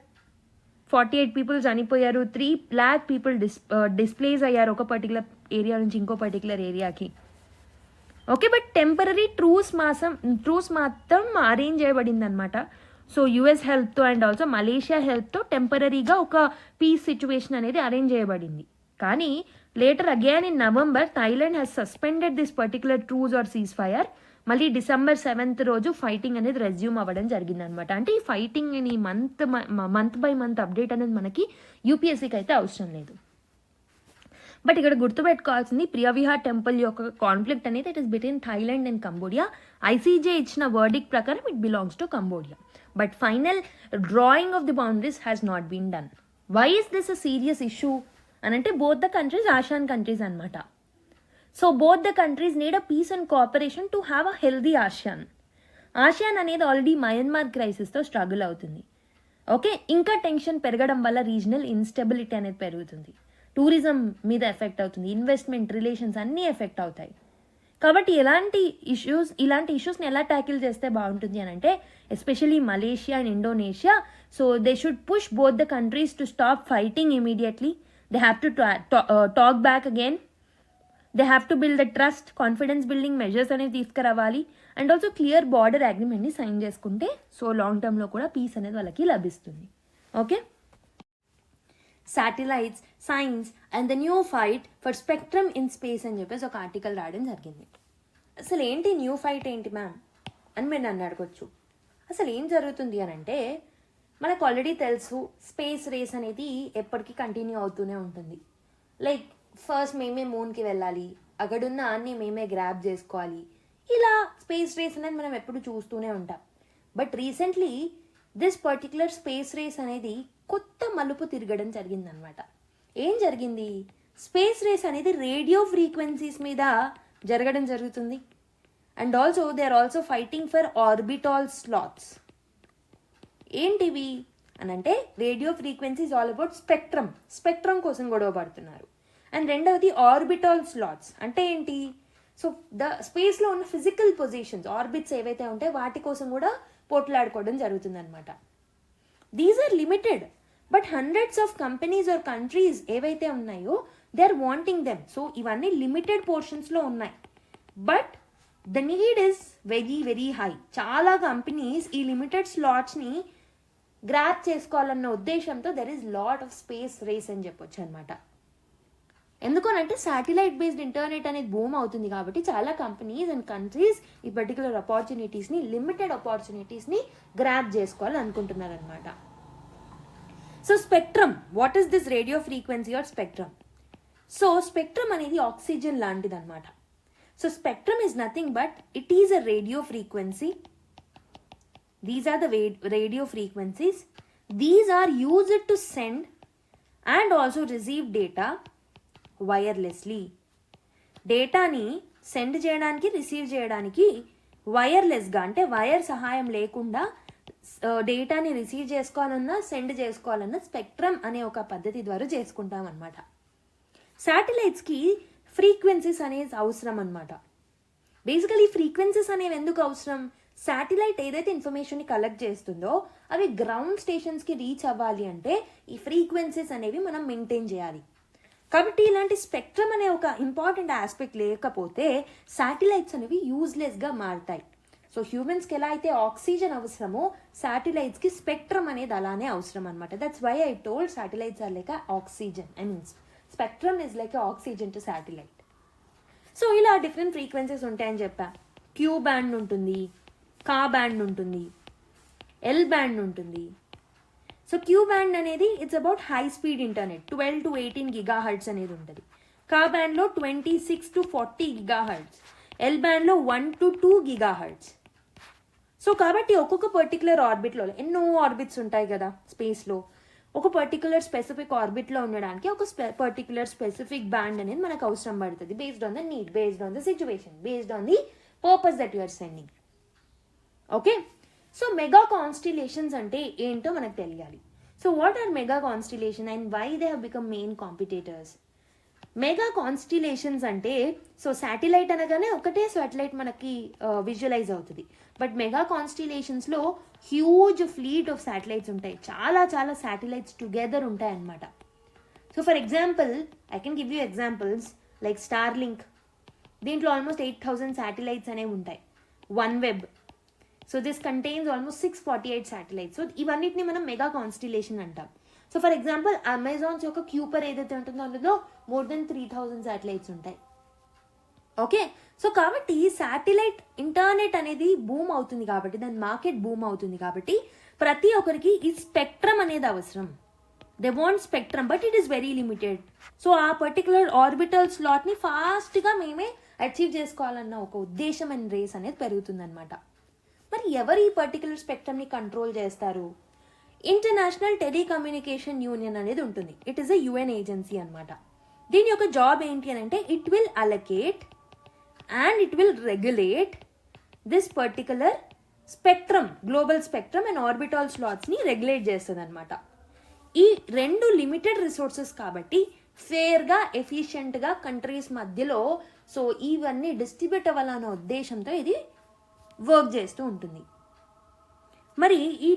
48 people చనిపోయారు, 3 lakh పీపుల్ డిస్ప్లేస్ అయ్యారు ఒక పర్టికులర్ ఏరియా నుంచి ఇంకో పర్టికులర్ ఏరియాకి. ఓకే, బట్ టెంపరీ ట్రూస్ మాత్రం అరేంజ్ చేయబడింది అనమాట. సో యుఎస్ హెల్ప్తో అండ్ ఆల్సో మలేషియా హెల్ప్తో టెంపరీగా ఒక పీస్ సిచ్యువేషన్ అనేది అరేంజ్ చేయబడింది. కానీ later again in November Thailand has suspended this particular truce or ceasefire. మళ్ళీ December 7th రోజు ఫైటింగ్ అనేది రెజ్యూమ్ అవ్వడం జరిగిందనమాట. అంటే ఈ fighting month by month update అనేది మనకి యూపీఎస్సీకి అయితే అవసరం లేదు. బట్ ఇక్కడ గుర్తుపెట్టుకోవాల్సింది ప్రియ విహార్ టెంపుల్ యొక్క కాన్ఫ్లిక్ట్ అనేది it is between Thailand and Cambodia. ICJ ఇచ్చిన వర్డిక్ట్ ప్రకారం it belongs to Cambodia, but final drawing of the boundaries has not been done. Why is this a serious issue అని అంటే both the countries ASEAN countries అనమాట. So both the countries need a peace and cooperation to have a healthy ASEAN. ASEAN అనేది already Myanmar క్రైసిస్తో struggle అవుతుంది. Okay, ఇంకా tension పెరగడం వల్ల regional instability అనేది పెరుగుతుంది, టూరిజం మీద ఎఫెక్ట్ అవుతుంది, ఇన్వెస్ట్మెంట్ రిలేషన్స్ అన్నీ ఎఫెక్ట్ అవుతాయి. కాబట్టి ఇలాంటి ఇష్యూస్ని ఎలా ట్యాకిల్ చేస్తే బాగుంటుంది అని అంటే especially Malaysia and Indonesia. So they should push both the countries to stop fighting immediately. They have to talk back again. They have to build the trust, confidence building measures అనేవి తీసుకురావాలి and also clear border అగ్రిమెంట్ని sign చేసుకుంటే so long టర్మ్లో కూడా peace అనేది వాళ్ళకి లభిస్తుంది. Okay, satellites, science and the new fight for spectrum in space అని చెప్పేసి ఒక ఆర్టికల్ రాయడం జరిగింది. అసలు ఏంటి న్యూ ఫైట్ ఏంటి మ్యామ్ అని మీరు నన్ను అడగొచ్చు. అసలు ఏం జరుగుతుంది అని అంటే మనకు ఆల్రెడీ తెలుసు స్పేస్ రేస్ అనేది ఎప్పటికీ కంటిన్యూ అవుతూనే ఉంటుంది. లైక్ ఫస్ట్ మేమే మూన్కి వెళ్ళాలి, అక్కడున్న అన్ని మేమే గ్రాబ్ చేసుకోవాలి, ఇలా స్పేస్ రేస్ అనేది మనం ఎప్పుడు చూస్తూనే ఉంటాం. But recently this particular space race అనేది కొత్త మలుపు తిరగడం జరిగిందనమాట. ఏం జరిగింది? స్పేస్ రేస్ అనేది రేడియో ఫ్రీక్వెన్సీస్ మీద జరగడం జరుగుతుంది and also they are also fighting for orbital slots. ఏంటివి అని అంటే radio frequencies all about spectrum కోసం గొడవ పడుతున్నారు. అండ్ రెండవది ఆర్బిటాల్ స్లాట్స్. అంటే ఏంటి? సో స్పేస్లో ఉన్న ఫిజికల్ పొజిషన్స్, ఆర్బిట్స్ ఏవైతే ఉంటాయో వాటి కోసం కూడా పోట్లాడుకోవడం జరుగుతుంది అనమాట. These are limited, but hundreds of companies or countries ఏవైతే ఉన్నాయో they are wanting them. So ఇవన్నీ లిమిటెడ్ పోర్షన్స్లో ఉన్నాయి, but the need is very very high. చాలా కంపెనీస్ ఈ లిమిటెడ్ స్లాట్స్ని గ్రాప్ చేసుకోవాలన్న ఉద్దేశంతో there is lot of space race అని చెప్పొచ్చు అనమాట. ఎందుకనంటే శాటిలైట్ బేస్డ్ ఇంటర్నెట్ అనేది బూమ్ అవుతుంది కాబట్టి చాలా కంపెనీస్ అండ్ కంట్రీస్ ఈ పర్టికులర్ ఆపర్చునిటీస్ని, లిమిటెడ్ ఆపర్చునిటీస్ని గ్రాప్ చేసుకోవాలని అనుకుంటున్నారు అనమాట. So spectrum, what is this radio frequency or spectrum? So spectrum అనేది ఆక్సిజన్ లాంటిది అనమాట. So spectrum is nothing but it is a radio frequency. These are the radio frequencies. These are used to send and also receive data wirelessly. డేటాని send చేయడానికి, receive చేయడానికి వైర్లెస్గా, అంటే wire సహాయం లేకుండా డేటాని రిసీవ్ చేసుకోవాలన్నా సెండ్ చేసుకోవాలన్నా స్పెక్ట్రమ్ అనే ఒక పద్ధతి ద్వారా చేసుకుంటాం అనమాట. శాటిలైట్స్కి ఫ్రీక్వెన్సీస్ అనేది అవసరం అనమాట. బేసికలీ ఫ్రీక్వెన్సీస్ అనేవి ఎందుకు అవసరం? శాటిలైట్ ఏదైతే ఇన్ఫర్మేషన్ని కలెక్ట్ చేస్తుందో అవి గ్రౌండ్ స్టేషన్స్కి రీచ్ అవ్వాలి అంటే ఈ ఫ్రీక్వెన్సీస్ అనేవి మనం మెయింటైన్ చేయాలి. కాబట్టి ఇలాంటి స్పెక్ట్రమ్ అనే ఒక ఇంపార్టెంట్ ఆస్పెక్ట్ లేకపోతే శాటిలైట్స్ అనేవి యూజ్లెస్గా మారుతాయి. సో హ్యూమన్స్కి ఎలా అయితే ఆక్సిజన్ అవసరమో శాటిలైట్స్కి స్పెక్ట్రమ్ అనేది అలానే అవసరం అనమాట. That's why I told satellites are like oxygen. I means spectrum is like oxygen to satellite. So ఇలా డిఫరెంట్ ఫ్రీక్వెన్సీస్ ఉంటాయని చెప్పా. క్యూ బ్యాండ్ ఉంటుంది, కా బ్యాండ్ ఉంటుంది, ఎల్ బ్యాండ్ ఉంటుంది. సో క్యూ బ్యాండ్ అనేది it's about high speed internet, 12 to 18 GHz అనేది ఉంటుంది. కా బ్యాండ్లో 26 to 40 GHz, ఎల్ బ్యాండ్లో 1 to 2 GHz. సో కాబట్టి ఒక్కొక్క పర్టికులర్ ఆర్బిట్లో ఎన్నో ఆర్బిట్స్ ఉంటాయి కదా స్పేస్లో. ఒక పర్టికులర్ స్పెసిఫిక్ ఆర్బిట్లో ఉండడానికి ఒక పర్టికులర్ స్పెసిఫిక్ బ్యాండ్ అనేది మనకు అవసరం పడుతుంది, based on the need, based on the situation, based on the purpose that you are sending. Okay, so mega constellations అంటే ఏంటో మనకు తెలియాలి. So what are mega constellation and why they have become main competitors? Mega constellations అంటే, so satellite అనగానే ఒకటే satellite మనకి visualise అవుతుంది, but mega కాన్స్టిలేషన్స్లో హ్యూజ్ ఫ్లీట్ ఆఫ్ శాటిలైట్స్ ఉంటాయి. చాలా చాలా శాటిలైట్స్ టుగెదర్ ఉంటాయి అన్నమాట. So for example I can give you examples like Starlink. దీంట్లో ఆల్మోస్ట్ 8,000 శాటిలైట్స్ అనేవి ఉంటాయి. One web, so this contains almost 648 satellites. So ఇవన్నిటిని మనం మెగా కాన్స్టిలేషన్ అంటాం. సో ఫర్ ఎగ్జాంపుల్ అమెజాన్స్ యొక్క క్యూపర్ ఏదైతే ఉంటుందో అందులో మోర్ దెన్ 3,000 శాటిలైట్స్ ఉంటాయి. ఓకే, సో కాబట్టి శాటిలైట్ ఇంటర్నెట్ అనేది బూమ్ అవుతుంది కాబట్టి, దాని మార్కెట్ బూమ్ అవుతుంది కాబట్టి ప్రతి ఒక్కరికి ఈ స్పెక్ట్రమ్ అనేది అవసరం. They want spectrum, but it is very limited. So ఆ పర్టికులర్ ఆర్బిటల్ స్లాట్ని ఫాస్ట్గా మేమే అచీవ్ చేసుకోవాలన్న ఒక ఉద్దేశం అండ్ రేస్ అనేది పెరుగుతుందన్నమాట. మరి ఎవరు ఈ పర్టికులర్ స్పెక్ట్రమ్ని కంట్రోల్ చేస్తారు? ఇంటర్నేషనల్ టెలికమ్యూనికేషన్ యూనియన్ అనేది ఉంటుంది. It is a UN agency అనమాట. దీని యొక్క జాబ్ ఏంటి అని అంటే it will allocate and it will regulate this particular spectrum, global spectrum and orbital స్లాట్స్ని రెగ్యులేట్ చేస్తుంది అనమాట. ఈ రెండు లిమిటెడ్ రిసోర్సెస్ కాబట్టి ఫేర్గా, ఎఫిషియెంట్గా కంట్రీస్ మధ్యలో సో ఇవన్నీ డిస్ట్రిబ్యూట్ అవ్వాలన్న ఉద్దేశంతో ఇది వర్క్ చేస్తూ ఉంటుంది. మరి ఈ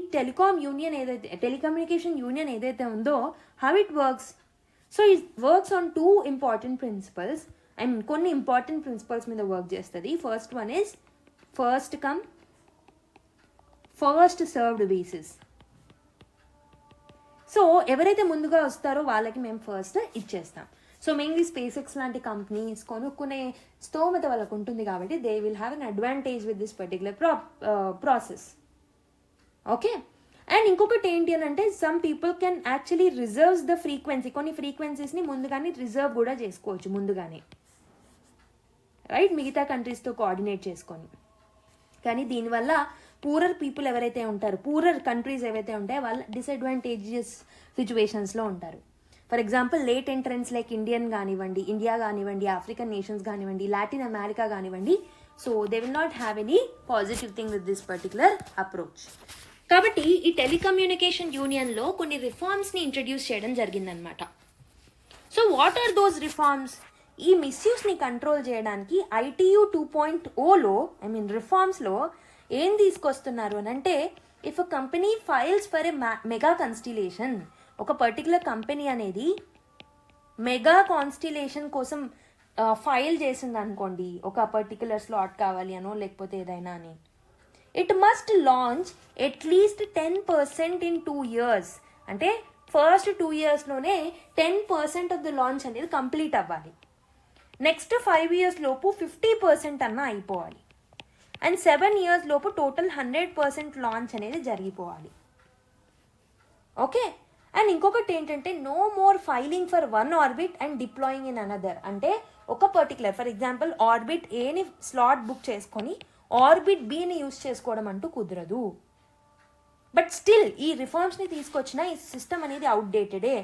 టెలికమ్యూనికేషన్ యూనియన్ ఏదైతే ఉందో how it works? So it works on 2 important principles. I mean కొన్ని ఇంపార్టెంట్ ప్రిన్సిపల్స్ మీద వర్క్ చేస్తుంది. First one is first come first served basis. So ఎవరైతే ముందుగా వస్తారో వాళ్ళకి మేము ఫస్ట్ ఇచ్చేస్తాం. సో మెయిన్లీ స్పేస్ ఎక్స్ లాంటి కంపెనీస్ కొనుక్కునే స్తోమత వాళ్ళకు ఉంటుంది కాబట్టి they will have an advantage with this particular process. Okay, and ఇంకొకటి ఏంటి అని అంటే some people can actually reserves the frequency. కొన్ని ఫ్రీక్వెన్సీస్ని ముందుగానే రిజర్వ్ కూడా చేసుకోవచ్చు ముందుగానే, రైట్, మిగతా కంట్రీస్తో కోఆర్డినేట్ చేసుకొని. కానీ దీనివల్ల పూరర్ పీపుల్ ఎవరైతే ఉంటారో, పూరర్ కంట్రీస్ ఏవైతే ఉంటాయో వాళ్ళు డిసడ్వాంటేజియస్ సిచ్యువేషన్స్లో ఉంటారు. For example late entrants like India కానివ్వండి, ఆఫ్రికన్ నేషన్స్ కానివ్వండి, లాటిన్ అమెరికా కానివ్వండి. So they will not have any positive thing with this particular approach. కాబట్టి ఈ టెలికమ్యూనికేషన్ యూనియన్లో కొన్ని రిఫార్మ్స్ని ఇంట్రడ్యూస్ చేయడం జరిగిందనమాట. So what are those reforms? ఈ మిస్యూస్ని కంట్రోల్ చేయడానికి ITU 2.0లో రిఫార్మ్స్లో ఏం తీసుకొస్తున్నారు అని అంటే, if a company files for a mega constellation, ఒక పర్టికులర్ కంపెనీ అనేది మెగా కాన్స్టిలేషన్ కోసం ఫైల్ చేసింది అనుకోండి, ఒక పర్టికులర్ స్లాట్ కావాలి అనో లేకపోతే ఏదైనా అని, it must launch at least 10% in 2 years. అంటే ఫస్ట్ 2 yearsలోనే 10% ఆఫ్ ద లాంచ్ అనేది కంప్లీట్ అవ్వాలి. నెక్స్ట్ 5 years లోపు 50% అన్న అయిపోవాలి. అండ్ 7 years లోపు టోటల్ 100% లాంచ్ అనేది జరిగిపోవాలి. ఓకే. అండ్ ఇంకొకటి ఏంటంటే, no more filing for one orbit and deploying in another. అంటే ఒక పర్టికులర్, ఫర్ ఎగ్జాంపుల్ ఆర్బిట్ ఏని స్లాట్ బుక్ చేసుకొని ఆర్బిట్ బిని యూస్ చేసుకోవడం అంటూ కుదరదు. బట్ స్టిల్ ఈ రిఫార్మ్స్ని తీసుకొచ్చిన ఈ సిస్టమ్ అనేది అవుట్డేటెడే,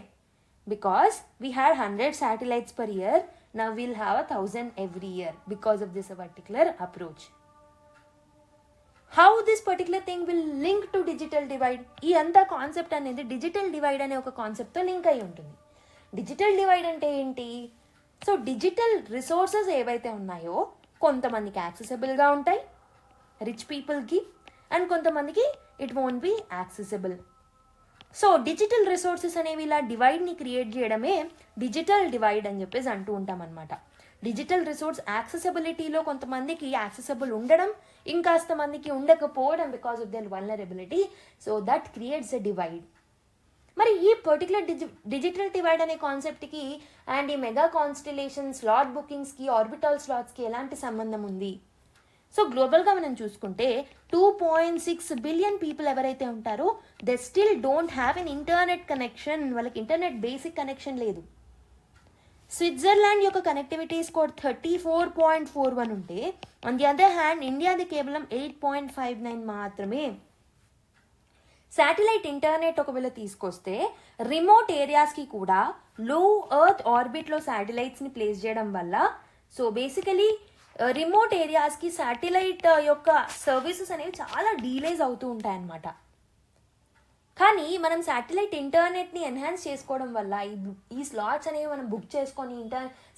because we had 100 satellites per year. Now we'll have 1,000 every year because of this particular approach. How this particular thing will link to digital divide? ఈ అంతా కాన్సెప్ట్ అనేది డిజిటల్ డివైడ్ అనే ఒక కాన్సెప్ట్తో లింక్ అయి ఉంటుంది. డిజిటల్ డివైడ్ అంటే ఏంటి? సో డిజిటల్ రిసోర్సెస్ ఏవైతే ఉన్నాయో కొంతమందికి యాక్సెసిబుల్గా ఉంటాయి రిచ్ పీపుల్కి, అండ్ కొంతమందికి it won't be accessible. So digital resources అనేవి ఇలా డివైడ్ని క్రియేట్ చేయడమే డిజిటల్ డివైడ్ అని చెప్పేసి అంటూ ఉంటాం అనమాట. డిజిటల్ రిసోర్స్ యాక్సెసిబిలిటీలో కొంతమందికి యాక్సెసిబుల్ ఉండడం, ఇంకాస్త మందికి ఉండకపోవడం because of their vulnerability. So that creates a divide. మరి ఈ పర్టికులర్ డిజిటల్ డివైడ్ అనే కాన్సెప్ట్కి అండ్ ఈ మెగా కాన్స్టిలేషన్ స్లాట్ బుకింగ్స్కి, ఆర్బిటల్ స్లాట్స్కి ఎలాంటి సంబంధం ఉంది? సో గ్లోబల్గా మనం చూసుకుంటే 2.6 బిలియన్ పీపుల్ ఎవరైతే ఉంటారో they still don't have an internet connection. వాళ్ళకి ఇంటర్నెట్ బేసిక్ కనెక్షన్ లేదు. స్విట్జర్లాండ్ యొక్క కనెక్టివిటీ స్కోర్ 34.41 ఉంటే, ఆన్ ది అదర్ హ్యాండ్ ఇండియాది కేవలం 8.59 మాత్రమే. శాటిలైట్ ఇంటర్నెట్ ఒకవేళ తీసుకొస్తే రిమోట్ ఏరియాస్కి కూడా లో ఎర్త్ ఆర్బిట్లో శాటిలైట్స్ని ప్లేస్ చేయడం వల్ల, సో బేసికలీ రిమోట్ ఏరియాస్కి శాటిలైట్ యొక్క సర్వీసెస్ అనేవి చాలా డీలేస్ అవుతూ ఉంటాయన్నమాట. కానీ మనం శాటిలైట్ ఇంటర్నెట్ని ఎన్హాన్స్ చేసుకోవడం వల్ల, ఈ స్లాట్స్ అనేవి మనం బుక్ చేసుకొని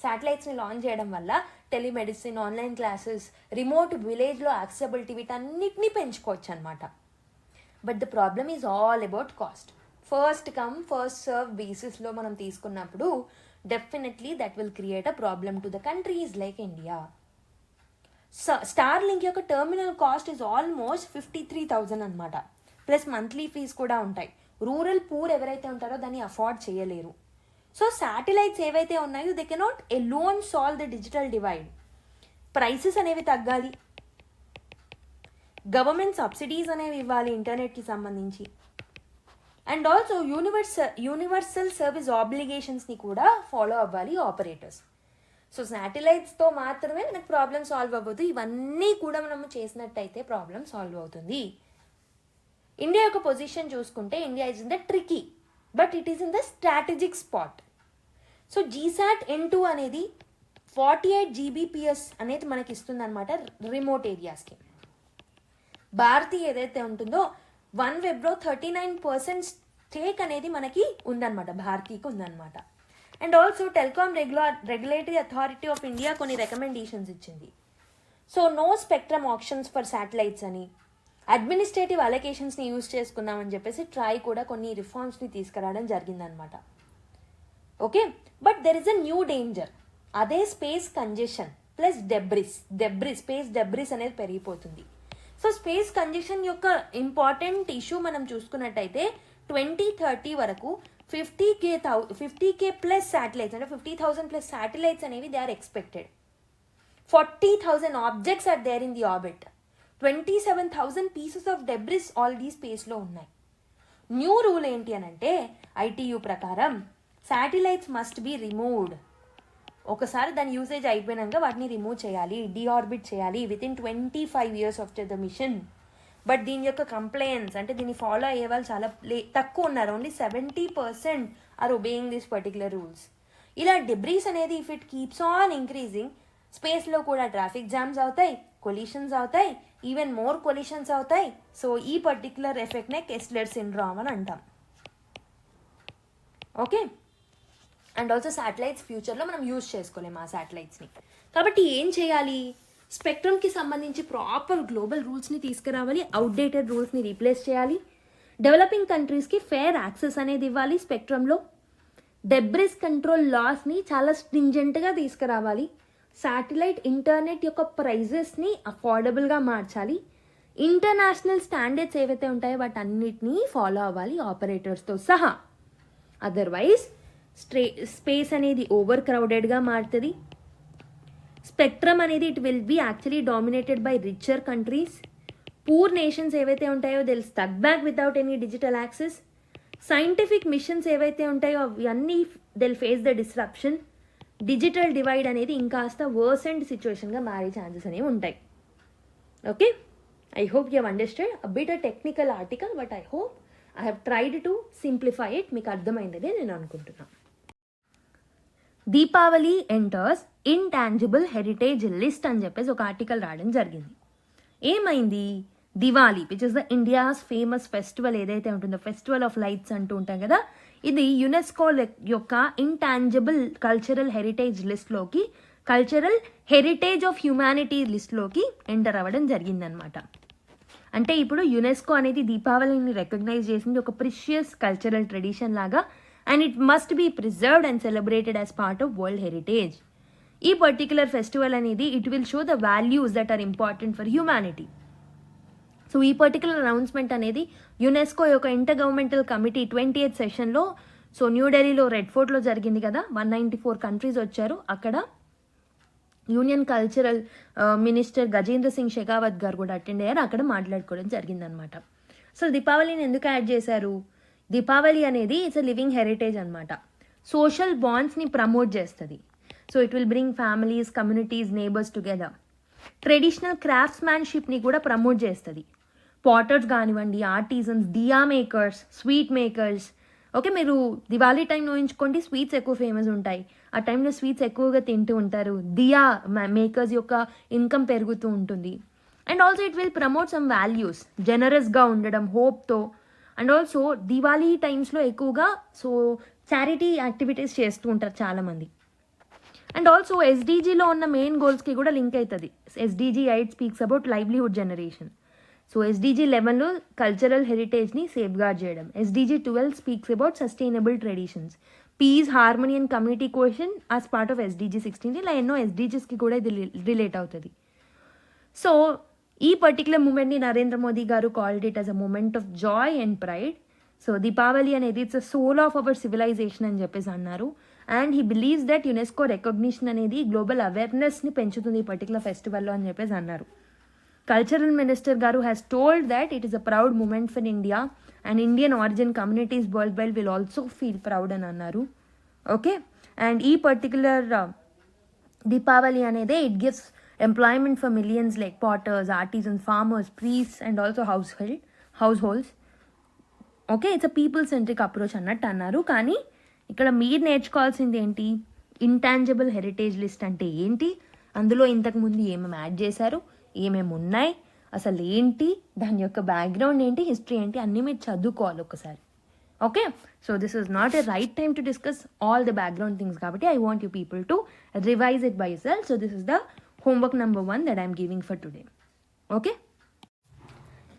శాటిలైట్స్ని లాంచ్ చేయడం వల్ల టెలిమెడిసిన్, ఆన్లైన్ క్లాసెస్, రిమోట్ విలేజ్లో యాక్సెసిబిలిటీ వీటన్నిటిని పెంచుకోవచ్చు అనమాట. But the problem is all about cost. First come first serve బేసిస్లో మనం తీసుకున్నప్పుడు definitely that will create a problem to the countries like India. Starlink యొక్క టర్మినల్ కాస్ట్ ఈజ్ ఆల్మోస్ట్ 53,000 అనమాట. Plus monthly fees కూడా ఉంటాయి. Rural poor ఎవరైతే ఉంటారో దాన్ని అఫోర్డ్ చేయలేరు. సో శాటిలైట్స్ ఏవైతే ఉన్నాయో they cannot alone solve the digital divide. Prices అనేవి తగ్గాలి, గవర్నమెంట్ సబ్సిడీస్ అనేవి ఇవ్వాలి ఇంటర్నెట్కి సంబంధించి, అండ్ ఆల్సో యూనివర్సల్ సర్వీస్ ఆబ్లిగేషన్స్ని కూడా ఫాలో అవ్వాలి ఆపరేటర్స్. సో శాటిలైట్స్తో మాత్రమే మనకు ప్రాబ్లమ్ సాల్వ్ అవ్వదు. ఇవన్నీ కూడా మనము చేసినట్టయితే ప్రాబ్లమ్ సాల్వ్ అవుతుంది. ఇండియా యొక్క పొజిషన్ చూసుకుంటే India is in the tricky, but it is in the strategic spot. So GSAT N2 అనేది 48 Gbps అనేది మనకి ఇస్తుంది అనమాట రిమోట్ ఏరియాస్కి. భారతి ఏదైతే ఉంటుందో OneWebలో 39% స్టేక్ అనేది మనకి ఉందన్నమాట, భారతీకి ఉందన్నమాట. And also telecom regulatory authority of India కొన్ని రికమెండేషన్స్ ఇచ్చింది. So no spectrum options for satellites అని, అడ్మినిస్ట్రేటివ్ అలొకేషన్స్ని యూజ్ చేసుకున్నామని చెప్పేసి ట్రై కూడా కొన్ని రిఫార్మ్స్ని తీసుకురావడం జరిగిందనమాట. Okay, but there is a new danger. అదే space congestion plus space debris అనేది పెరిగిపోతుంది. సో స్పేస్ కంజెషన్ యొక్క ఇంపార్టెంట్ ఇష్యూ మనం చూసుకున్నట్టయితే 2030 వరకు 50K ప్లస్ శాటిలైట్స్, అంటే 50,000 ప్లస్ శాటిలైట్స్ అనేవి they are expected. 40,000 objects are there in the orbit. 27,000 pieces of debris already స్పేస్లో ఉన్నాయి. న్యూ రూల్ ఏంటి అని అంటే ITU ప్రకారం శాటిలైట్స్ మస్ట్ బి రిమూవ్డ్. ఒకసారి దాని యూసేజ్ అయిపోయినాక వాటిని రిమూవ్ చేయాలి, డీఆర్బిట్ చేయాలి within 25 years after the mission. But దీని యొక్క కంప్లైన్స్ అంటే దీన్ని ఫాలో అయ్యే వాళ్ళు చాలా తక్కువ ఉన్నారు. Only 70% are obeying this particular rules. ఇలా డెబ్రీస్ అనేది if it keeps on increasing, స్పేస్లో కూడా ట్రాఫిక్ జామ్స్ అవుతాయి, కొలిషన్స్ అవుతాయి, ఈవెన్ మోర్ కొలిషన్స్ అవుతాయి. సో ఈ పర్టికులర్ ఎఫెక్ట్నే కెస్లర్ సిండ్రోమ్ అని అంటాం. ఓకే, అండ్ ఆల్సో శాటిలైట్స్ ఫ్యూచర్లో మనం యూజ్ చేసుకోలేము ఆ శాటిలైట్స్ని. కాబట్టి ఏం చేయాలి, స్పెక్ట్రమ్కి సంబంధించి ప్రాపర్ గ్లోబల్ రూల్స్ని తీసుకురావాలి, అవుట్డేటెడ్ రూల్స్ని రీప్లేస్ చేయాలి, డెవలపింగ్ కంట్రీస్కి ఫేర్ యాక్సెస్ అనేది ఇవ్వాలి స్పెక్ట్రమ్లో, డెబ్రిస్ కంట్రోల్ లాస్ని చాలా స్ట్రింజెంట్గా తీసుకురావాలి, శాటిలైట్ ఇంటర్నెట్ యొక్క ప్రైజెస్ని అఫోర్డబుల్గా మార్చాలి, ఇంటర్నేషనల్ స్టాండర్డ్స్ ఏవైతే ఉంటాయో వాటన్నిటినీ ఫాలో అవ్వాలి ఆపరేటర్స్తో సహా. అదర్వైజ్ స్పేస్ అనేది ఓవర్ క్రౌడెడ్గా మారుతుంది. స్పెక్ట్రమ్ అనేది it will be actually dominated by richer countries. Poor nations ఏవైతే ఉంటాయో they'll stuck back without any digital access. Scientific missions ఏవైతే ఉంటాయో అవన్నీ they'll face the disruption. Digital divide అనేది ఇంకాస్త వర్సెంట్ సిచ్యువేషన్గా మారే ఛాన్సెస్ అనేవి ఉంటాయి. Okay, I hope you have understand a bit a technical article, but I hope I have tried to simplify it. మీకు అర్థమైందని నేను అనుకుంటున్నాను. Deepavali enters intangible heritage list అని చెప్పేసి ఒక ఆర్టికల్ రాయడం జరిగింది. ఏమైంది, Diwali which is the India's famous festival ఏదైతే ఉంటుందో, ఫెస్టివల్ ఆఫ్ లైట్స్ అంటూ ఉంటాం కదా, ఇది యునెస్కో యొక్క ఇంటాంజిబుల్ కల్చరల్ హెరిటేజ్ లిస్ట్లోకి, కల్చరల్ హెరిటేజ్ ఆఫ్ హ్యుమానిటీ లిస్ట్లోకి ఎంటర్ అవ్వడం జరిగిందనమాట. అంటే ఇప్పుడు యునెస్కో అనేది దీపావళిని రికగ్నైజ్ చేసింది ఒక ప్రిషియస్ కల్చరల్ ట్రెడిషన్ లాగా, and it must be preserved and celebrated as part of World Heritage. ఈ పర్టిక్యులర్ ఫెస్టివల్ అనేది it will show the values that are important for humanity. So ఈ పర్టిక్యులర్ అనౌన్స్మెంట్ అనేది UNESCO యొక్క intergovernmental committee 28th సెషన్లో, so న్యూఢిల్లీలో red ఫోర్ట్లో జరిగింది కదా, 194 countries వచ్చారు. అక్కడ union cultural minister Gajendra Singh Shekhawat గారు కూడా అటెండ్ అయ్యారు. అక్కడ మాట్లాడుకోవడం జరిగిందనమాట. సో దీపావళిని ఎందుకు యాడ్ చేశారు, దీపావళి అనేది ఇట్స్ అ లివింగ్ హెరిటేజ్ అనమాట. సోషల్ బాండ్స్ని ప్రమోట్ చేస్తుంది. So it will bring families, communities, neighbours together. Traditional crafts మ్యాన్షిప్ని కూడా ప్రమోట్ చేస్తుంది. పాటర్స్ కానివ్వండి, artisans, diya makers, sweet makers. Okay, మీరు దివాళీ టైంలో ఊహించుకోండి, స్వీట్స్ ఎక్కువ ఫేమస్ ఉంటాయి. ఆ టైంలో స్వీట్స్ ఎక్కువగా తింటూ ఉంటారు. దియా మేకర్స్ యొక్క ఇన్కమ్ పెరుగుతూ ఉంటుంది. And also it will promote some values, జనరస్గా ఉండడం, హోప్తో. అండ్ ఆల్సో దివాళీ టైమ్స్లో ఎక్కువగా సో చారిటీ యాక్టివిటీస్ చేస్తూ ఉంటారు చాలామంది. అండ్ ఆల్సో ఎస్డీజీలో ఉన్న మెయిన్ గోల్స్కి కూడా లింక్ అవుతుంది. SDG 8 speaks about livelihood generation. So SDG 11లో కల్చరల్ హెరిటేజ్ని సేఫ్ గార్డ్ చేయడం. SDG 12 speaks about sustainable traditions, peace, harmony and community cohesion as part of SDG 16. ఇలా ఎన్నో ఎస్డీజీస్కి కూడా ఇది రిలేట్ అవుతుంది. సో ఈ పర్టికులర్ మూమెంట్ని నరేంద్ర మోదీ గారు called it as a moment of joy and pride. So Deepavali అనేది it's a soul of our civilisation అని చెప్పేసి అన్నారు. And he believes that UNESCO recognition అనేది గ్లోబల్ అవేర్నెస్ని పెంచుతుంది ఈ పర్టికులర్ ఫెస్టివల్లో అని చెప్పేసి అన్నారు. కల్చరల్ మినిస్టర్ గారు has told that it is a proud moment for India and Indian origin communities worldwide will also feel proud అని అన్నారు. ఓకే, అండ్ ఈ పర్టికులర్ దీపావళి అనేది it gives employment for millions like potters, artisans, farmers, priests and also house holds. Okay, it's a people centric approach అన్నట్టు అన్నారు. కానీ ఇక్కడ మీరు నేర్చుకోవాల్సింది ఏంటి, ఇంటాంజిబుల్ హెరిటేజ్ లిస్ట్ అంటే ఏంటి, అందులో ఇంతకుముందు ఏమేమి యాడ్ చేశారు, ఏమేమి ఉన్నాయి, అసలు ఏంటి, దాని యొక్క బ్యాక్గ్రౌండ్ ఏంటి, హిస్టరీ ఏంటి, అన్నీ మీరు చదువుకోవాలి ఒకసారి. Okay, so this is not a right time to discuss all the background things, కాబట్టి I want you people to revise it by self. So this is the homework number 1 that I am giving for today. Okay,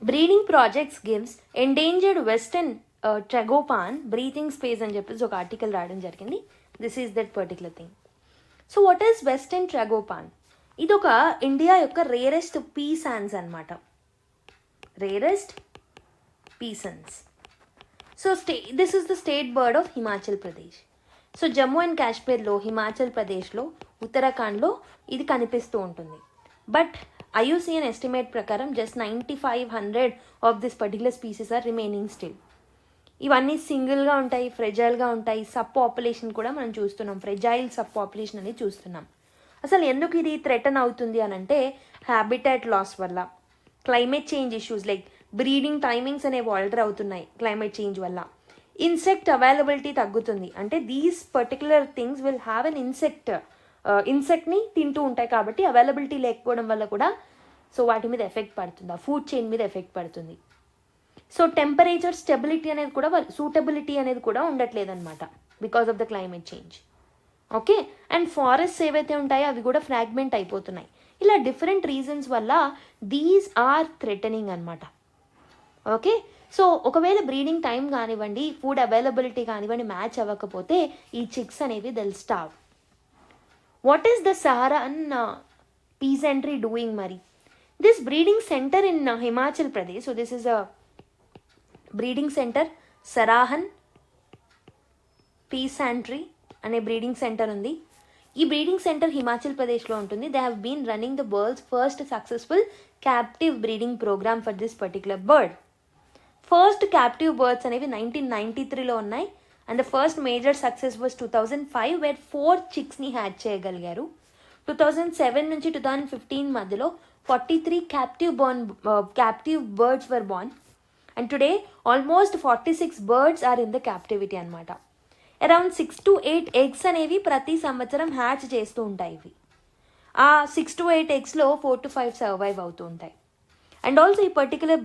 breeding projects gives endangered western tragopan breathing space అని చెప్పేసి ఒక article రాయడం జరిగింది. This is that particular thing. So what is western tragopan? ఇది ఒక India యొక్క rarest pheasants అనమాట. Rarest pheasants. So this is the state bird of Himachal Pradesh. So Jammu and కాశ్మీర్లో, హిమాచల్ ప్రదేశ్లో, ఉత్తరాఖండ్లో ఇది కనిపిస్తూ ఉంటుంది. బట్ IUCN ఎస్టిమేట్ ప్రకారం just 9500 of this particular species are remaining still. ఇవన్నీ సింగిల్గా ఉంటాయి, ఫ్రెజైల్గా ఉంటాయి. సబ్ పాపులేషన్ కూడా మనం చూస్తున్నాం, ఫ్రెజైల్ సబ్ పాపులేషన్ అనేది చూస్తున్నాం. అసలు ఎందుకు ఇది థ్రెటన్ అవుతుంది అని అంటే హ్యాబిటాట్ లాస్ వల్ల, climate change issues like breeding timings అనేవి ఆల్టర్ అవుతున్నాయి క్లైమేట్ చేంజ్ వల్ల. ఇన్సెక్ట్ అవైలబిలిటీ తగ్గుతుంది. అంటే these particular things will have an ఇన్సెక్ట్ని తింటూ ఉంటాయి కాబట్టి అవైలబిలిటీ లేకపోవడం వల్ల కూడా సో వాటి మీద ఎఫెక్ట్ పడుతుంది, ఆ ఫుడ్ చైన్ మీద ఎఫెక్ట్ పడుతుంది. సో టెంపరేచర్ స్టెబిలిటీ అనేది కూడా, సూటబిలిటీ అనేది కూడా ఉండట్లేదు అనమాట because of the climate change. Okay, and forests ఏవైతే ఉంటాయో అవి కూడా ఫ్రాగ్మెంట్ అయిపోతున్నాయి. ఇలా డిఫరెంట్ రీజన్స్ వల్ల దీస్ ఆర్ థ్రెటనింగ్ అనమాట. ఓకే, సో ఒకవేళ బ్రీడింగ్ టైం కానివ్వండి, ఫుడ్ అవైలబిలిటీ కానివ్వండి మ్యాచ్ అవ్వకపోతే ఈ చిక్స్ అనేవి they'll starve. What is the Sarahan pheasantry doing మరి? This breeding centre in Himachal Pradesh, so this is a breeding centre, Sarahan pheasantry అనే బ్రీడింగ్ సెంటర్ ఉంది. ఈ బ్రీడింగ్ సెంటర్ హిమాచల్ ప్రదేశ్లో ఉంటుంది. They have been running the world's first successful captive breeding programme for this particular bird. First captive birds అనేవి 1993లో ఉన్నాయి. And the first major success was 2005 where 4 చిక్స్ని hatch చేయగలిగారు. 2007 నుంచి 2015 మధ్యలో 43 captive birds were born. And today almost 46 birds are in the captivity అనమాట. Around 6 to 8 eggs అనేవి ప్రతి సంవత్సరం హ్యాచ్ చేస్తూ ఉంటాయి. ఇవి ఆ 6 to 8 ఎగ్స్లో 4 to 5 సర్వైవ్ అవుతూ ఉంటాయి. అండ్ ఆల్సో ఈ పర్టికులర్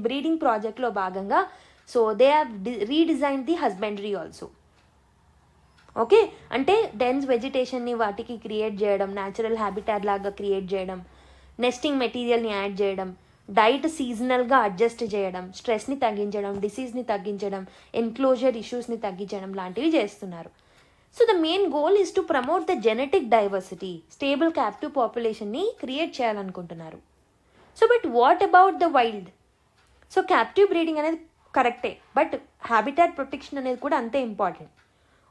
బ్రీడింగ్ ప్రాజెక్ట్లో భాగంగా so they have redesign the husbandry also. Okay, అంటే డెన్స్ వెజిటేషన్ని వాటికి క్రియేట్ చేయడం, న్యాచురల్ హ్యాబిటాట్ లాగా క్రియేట్ చేయడం, నెస్టింగ్ మెటీరియల్ని యాడ్ చేయడం, డైట్ సీజనల్గా అడ్జస్ట్ చేయడం, స్ట్రెస్ని తగ్గించడం, డిసీజ్ని తగ్గించడం, ఎన్క్లోజర్ ఇష్యూస్ని తగ్గించడం లాంటివి చేస్తున్నారు. So the main goal is to promote the genetic diversity, stable captive పాపులేషన్ని క్రియేట్ చేయాలనుకుంటున్నారు. So but what about the wild? So captive breeding అనేది కరెక్టే, బట్ హ్యాబిటాట్ ప్రొటెక్షన్ అనేది కూడా అంతే ఇంపార్టెంట్.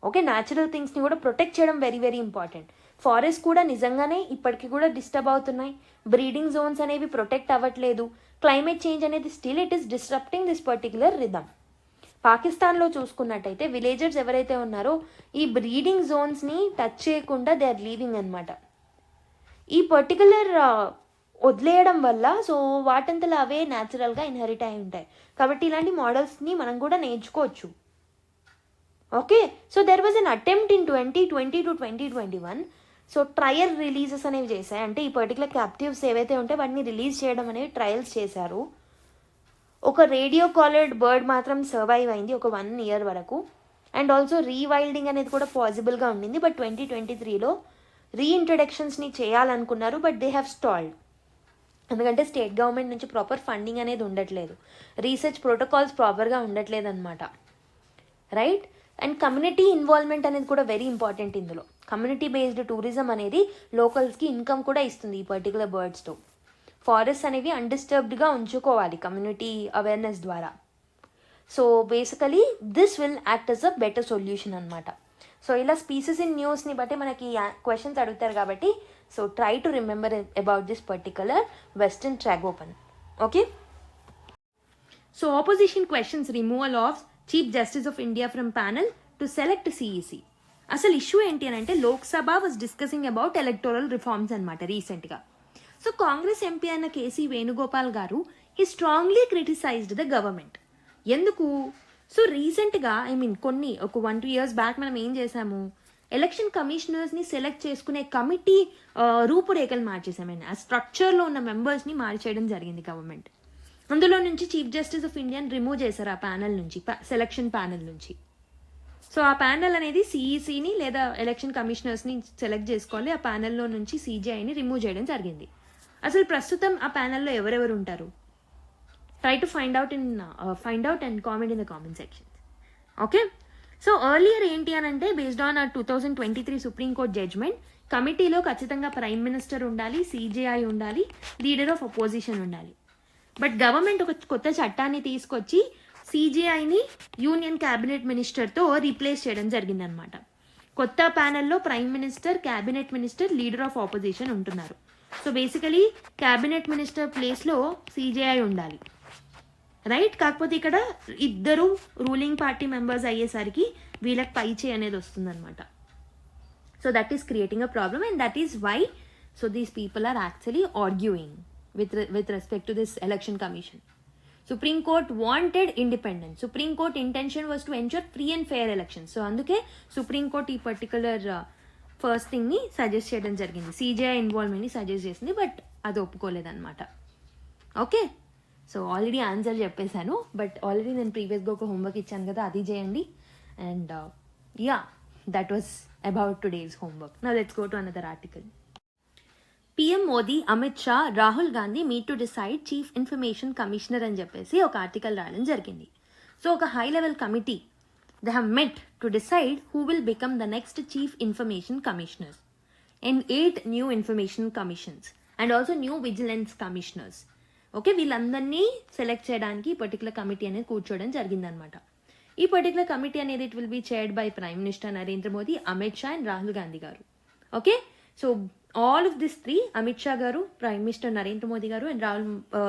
ఓకే, న్యాచురల్ థింగ్స్ని కూడా ప్రొటెక్ట్ చేయడం వెరీ వెరీ ఇంపార్టెంట్. ఫారెస్ట్ కూడా నిజంగానే ఇప్పటికీ కూడా డిస్టర్బ్ అవుతున్నాయి. బ్రీడింగ్ జోన్స్ అనేవి ప్రొటెక్ట్ అవ్వట్లేదు. క్లైమేట్ చేంజ్ అనేది still it is disrupting this particular rhythm. పాకిస్తాన్లో చూసుకున్నట్టయితే విలేజర్స్ ఎవరైతే ఉన్నారో ఈ బ్రీడింగ్ జోన్స్ని టచ్ చేయకుండా దే ఆర్ లీవింగ్ అనమాట. ఈ పర్టికులర్ వదిలేయడం వల్ల సో వాటంతలో అవే న్యాచురల్గా ఇన్హెరిట్ అయి ఉంటాయి. కాబట్టి ఇలాంటి మోడల్స్ని మనం కూడా నేర్చుకోవచ్చు. Okay, so there was an attempt in 2020 to 2021. So trial releases అనేవి చేశాయి. అంటే ఈ పర్టికులర్ క్యాప్టివ్స్ ఏవైతే ఉంటాయో వాటిని రిలీజ్ చేయడం అనేవి ట్రయల్స్ చేశారు. ఒక రేడియో కాలర్డ్ బర్డ్ మాత్రం సర్వైవ్ అయింది ఒక 1 year వరకు. అండ్ ఆల్సో రీవైల్డింగ్ అనేది కూడా పాసిబుల్గా ఉండింది. బట్ 2023లో రీఇంట్రడక్షన్స్ని చేయాలనుకున్నారు, బట్ దే హ్యావ్ స్టాల్డ్. ఎందుకంటే స్టేట్ గవర్నమెంట్ నుంచి ప్రాపర్ ఫండింగ్ అనేది ఉండట్లేదు, రీసెర్చ్ ప్రోటోకాల్స్ ప్రాపర్గా ఉండట్లేదు అనమాట. రైట్, అండ్ కమ్యూనిటీ ఇన్వాల్వ్మెంట్ అనేది కూడా వెరీ ఇంపార్టెంట్ ఇందులో. కమ్యూనిటీ బేస్డ్ టూరిజం అనేది లోకల్స్కి ఇన్కమ్ కూడా ఇస్తుంది ఈ పర్టికులర్ బర్డ్స్తో. ఫారెస్ట్ అనేవి అన్డిస్టర్బ్డ్గా ఉంచుకోవాలి కమ్యూనిటీ అవేర్నెస్ ద్వారా. So basically this will act as a better solution అనమాట. సో ఇలా స్పీసీస్ ఇన్ న్యూస్ని బట్టి మనకి క్వశ్చన్స్ అడుగుతారు కాబట్టి so try to remember about this particular western tragopan. Okay, so opposition questions removal of chief justice of India from panel to select CEC. అసలు issue ఏంటి అని అంటే Lok Sabha was discussing about electoral reforms అనమాట రీసెంట్గా. So Congress MP అయిన కేసీ వేణుగోపాల్ గారు he strongly criticised the government. ఎందుకు? So రీసెంట్గా ఒక 1-2 years బ్యాక్ మనం ఏం చేసాము, ఎలక్షన్ కమిషనర్స్ని సెలెక్ట్ చేసుకునే కమిటీ రూపురేఖలు మార్చేసాము. ఆ స్ట్రక్చర్లో ఉన్న మెంబర్స్ని మార్చేయడం జరిగింది గవర్నమెంట్. అందులో నుంచి చీఫ్ జస్టిస్ ఆఫ్ ఇండియాని రిమూవ్ చేశారు ఆ ప్యానల్ నుంచి, సెలక్షన్ ప్యానల్ నుంచి. సో ఆ ప్యానల్ అనేది సిఈసిని లేదా ఎలక్షన్ కమిషనర్స్ని సెలెక్ట్ చేసుకోవాలి. ఆ ప్యానల్లో నుంచి సిజేఐని రిమూవ్ చేయడం జరిగింది. అసలు ప్రస్తుతం ఆ ప్యానల్లో ఎవరెవరు ఉంటారు? Try to find out and comment in the comment section. Okay, so earlier ఏంటి అని అంటే బేస్డ్ ఆన్ 2023 సుప్రీంకోర్టు జడ్జ్మెంట్, కమిటీలో ఖచ్చితంగా ప్రైమ్ మినిస్టర్ ఉండాలి, సిజేఐ ఉండాలి, లీడర్ ఆఫ్ అపోజిషన్ ఉండాలి. బట్ గవర్నమెంట్ ఒక కొత్త చట్టాన్ని తీసుకొచ్చి సిజేఐని యూనియన్ క్యాబినెట్ మినిస్టర్తో రీప్లేస్ చేయడం జరిగిందనమాట. కొత్త ప్యానెల్లో prime minister, cabinet minister, leader of opposition ఉంటున్నారు. సో బేసికలీ క్యాబినెట్ మినిస్టర్ ప్లేస్లో సిజేఐ ఉండాలి. రైట్, కాకపోతే ఇక్కడ ఇద్దరు రూలింగ్ పార్టీ మెంబర్స్ అయ్యేసరికి వీళ్ళకి పైచే అనేది వస్తుందన్నమాట. So that is creating a problem and that is why so these people are actually arguing with respect to this election commission. Supreme Court wanted independence. Supreme Court intention was to ensure free and fair elections. So అందుకే Supreme Court ఈ particular first థింగ్ని suggest చేయడం జరిగింది, CJI ఇన్వాల్వ్మెంట్ని suggest చేసింది. But అది ఒప్పుకోలేదన్నమాట. Okay, so already answer చెప్పేశాను, but already నేను ప్రీవియస్గా ఒక హోంవర్క్ ఇచ్చాను కదా, అది చేయండి. And that was about today's homework. Now let's go to another article. PM Modi, Amit Shah, Rahul Gandhi meet to decide Chief Information Commissioner అని చెప్పేసి ఒక ఆర్టికల్ రాయడం జరిగింది. సో ఒక high level committee they have met to decide who will become the next chief information commissioner and 8 new information commissions and also new vigilance commissioners. Okay, వీళ్ళందరినీ select చేయడానికి ఈ particular committee అనేది కూర్చోవడం జరిగిందనమాట. ఈ పర్టికులర్ కమిటీ అనేది it will be chaired by prime minister Narendra Modi, Amit Shah and Rahul Gandhi గారు. Okay, so all of these three, Amit Shah garu, Prime Minister Narendra Modi garu and Rahul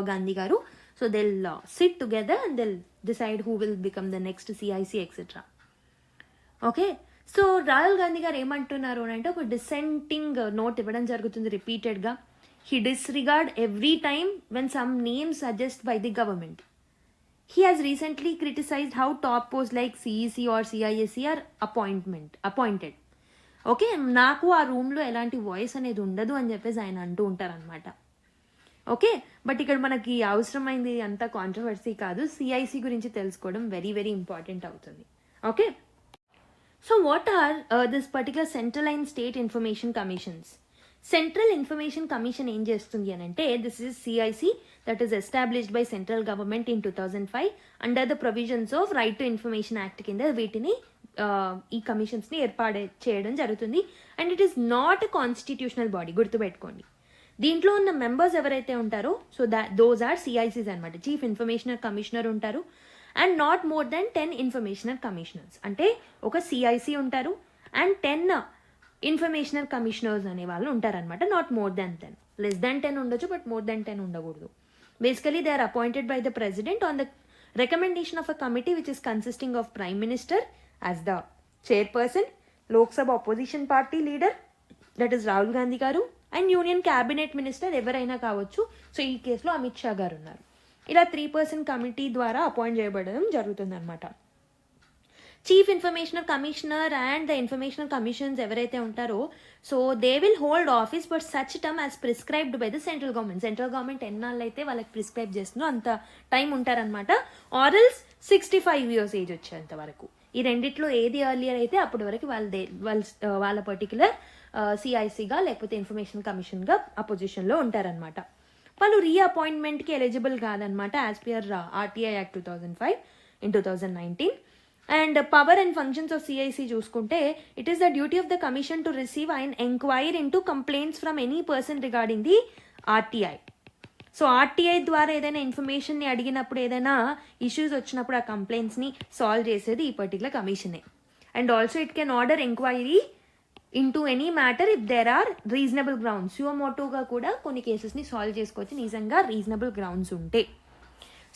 Gandhi garu, so they'll sit together and they'll decide who will become the next CIC etc. Okay, so Rahul Gandhi garu emantunnaru ante oka dissenting note iవ్వడం జరుగుతుంది repeated ga. He disregard every time when some names suggest by the government. He has recently criticized how top posts like CEC or CISC are appointed. Okay, నాకు ఆ రూమ్లో ఎలాంటి voice అనేది ఉండదు అని చెప్పేసి ఆయన అంటూ ఉంటారనమాట. ఓకే, బట్ ఇక్కడ మనకి అవసరమైంది అంత కాంట్రవర్సీ కాదు, సిఐసి గురించి తెలుసుకోవడం వెరీ వెరీ ఇంపార్టెంట్ అవుతుంది. Okay, so what are this particular central and state information commissions? Central information commission ఏం చేస్తుంది అని అంటే, this is CIC that is established by central government in 2005 under the provisions of right to information act కింద వీటిని ఈ కమిషన్స్ని ఏర్పాటు చేయడం జరుగుతుంది. And it is not a constitutional body, గుర్తుపెట్టుకోండి. దీంట్లో ఉన్న మెంబర్స్ ఎవరైతే ఉంటారో సో దోస్ ఆర్ సిఐసిస్ అనమాట. చీఫ్ ఇన్ఫర్మేషనర్ కమిషనర్ ఉంటారు and not more than 10 information commissioners. అంటే ఒక సిఐసి ఉంటారు అండ్ 10 ఇన్ఫర్మేషనర్ కమిషనర్స్ అనే వాళ్ళు ఉంటారనమాట. Not more than 10, less than 10 ఉండొచ్చు బట్ మోర్ దెన్ 10 ఉండకూడదు. Basically they are appointed by the president on the recommendation of a committee which is consisting of Prime Minister as the chairperson, Lok Sabha opposition party leader that is Rahul Gandhi garu and Union Cabinet Minister ఎవరైనా కావచ్చు. So ఈ కేసులో అమిత్ షా గారు ఉన్నారు. ఇలా 3-person committee ద్వారా appoint చేయబడడం జరుగుతుంది అనమాట. Chief information commissioner and the informational commissions ఎవరైతే ఉంటారో so they will hold office but such term as prescribed by the central government. Central government ఎన్నాళ్ళు అయితే వాళ్ళకి ప్రిస్క్రైబ్ చేస్తుందో అంత టైం ఉంటారనమాట. ఆరల్స్ 65 years ఏజ్ వచ్చేంత వరకు. ఈ రెండిట్లో ఏది ఎర్లియర్ అయితే అప్పటి వరకు వాళ్ళ పర్టికులర్ సిఐసిగా లేకపోతే ఇన్ఫర్మేషన్ కమిషన్గా అపోజిషన్లో ఉంటారనమాట. వాళ్ళు రీఅపాయింట్మెంట్కి ఎలిజిబుల్ కాదనమాట as per RTI act 2005 in 2019. And power and functions of CIC చూసుకుంటే it is the duty of the commission to receive and enquire into complaints from any person regarding the RTI. So RTI ద్వారా ఏదైనా ఇన్ఫర్మేషన్ని అడిగినప్పుడు ఏదైనా issues వచ్చినప్పుడు ఆ కంప్లైంట్స్ని solve చేసేది ఈ పర్టికులర్ కమిషనే. And also it can order enquiry in to any matter if there are reasonable grounds. సుమోటోగా కూడా కొన్ని కేసెస్ని సాల్వ్ చేసుకోవచ్చు నిజంగా రీజనబుల్ గ్రౌండ్స్ ఉంటే.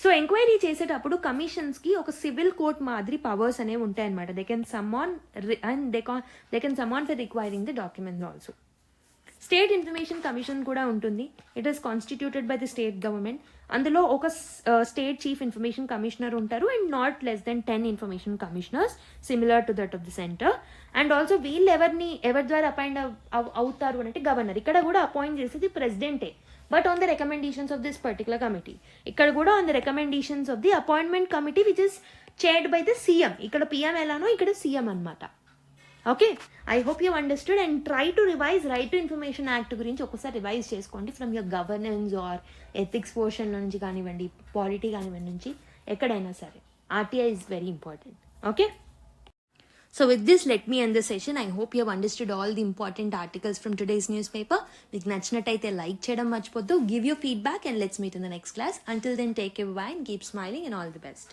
సో ఎంక్వైరీ చేసేటప్పుడు కమిషన్స్కి ఒక సివిల్ కోర్ట్ మాదిరి పవర్స్ అనేవి ఉంటాయన్నమాట. They can summon and they can summon for requiring the documents also. State information commission కూడా ఉంటుంది. It is constituted by the state government. అందులో ఒక స్టేట్ చీఫ్ ఇన్ఫర్మేషన్ కమిషనర్ ఉంటారు and not less than 10 information commissioners similar to that of the centre. And also వీళ్ళు ఎవరి ద్వారా appoint అవుతారు అంటే గవర్నర్. ఇక్కడ కూడా అపాయింట్ చేసేది ప్రెసిడెంటే but on the recommendations of this particular committee. ఇక్కడ కూడా on the recommendations of the appointment committee which is chaired by the CM. ఇక్కడ పిఎం ఎలానో ఇక్కడ సీఎం అనమాట. Okay, I hope you understood and try to revise right to information act గురించి ఒకసారి revise చేసుకోండి from your governance or ethics portion నుంచి కానివ్వండి, polity కానివ్వండి, నుంచి ఎక్కడైనా సరే RTI is very important. Okay, so with this let me end the session. I hope you have understood all the important articles from today's newspaper. మీకు నచ్చినట్టయితే like చేయడం మర్చిపోద్దు. Give your feedback and let's meet in the next class. Until then, take care, bye and keep smiling and all the best.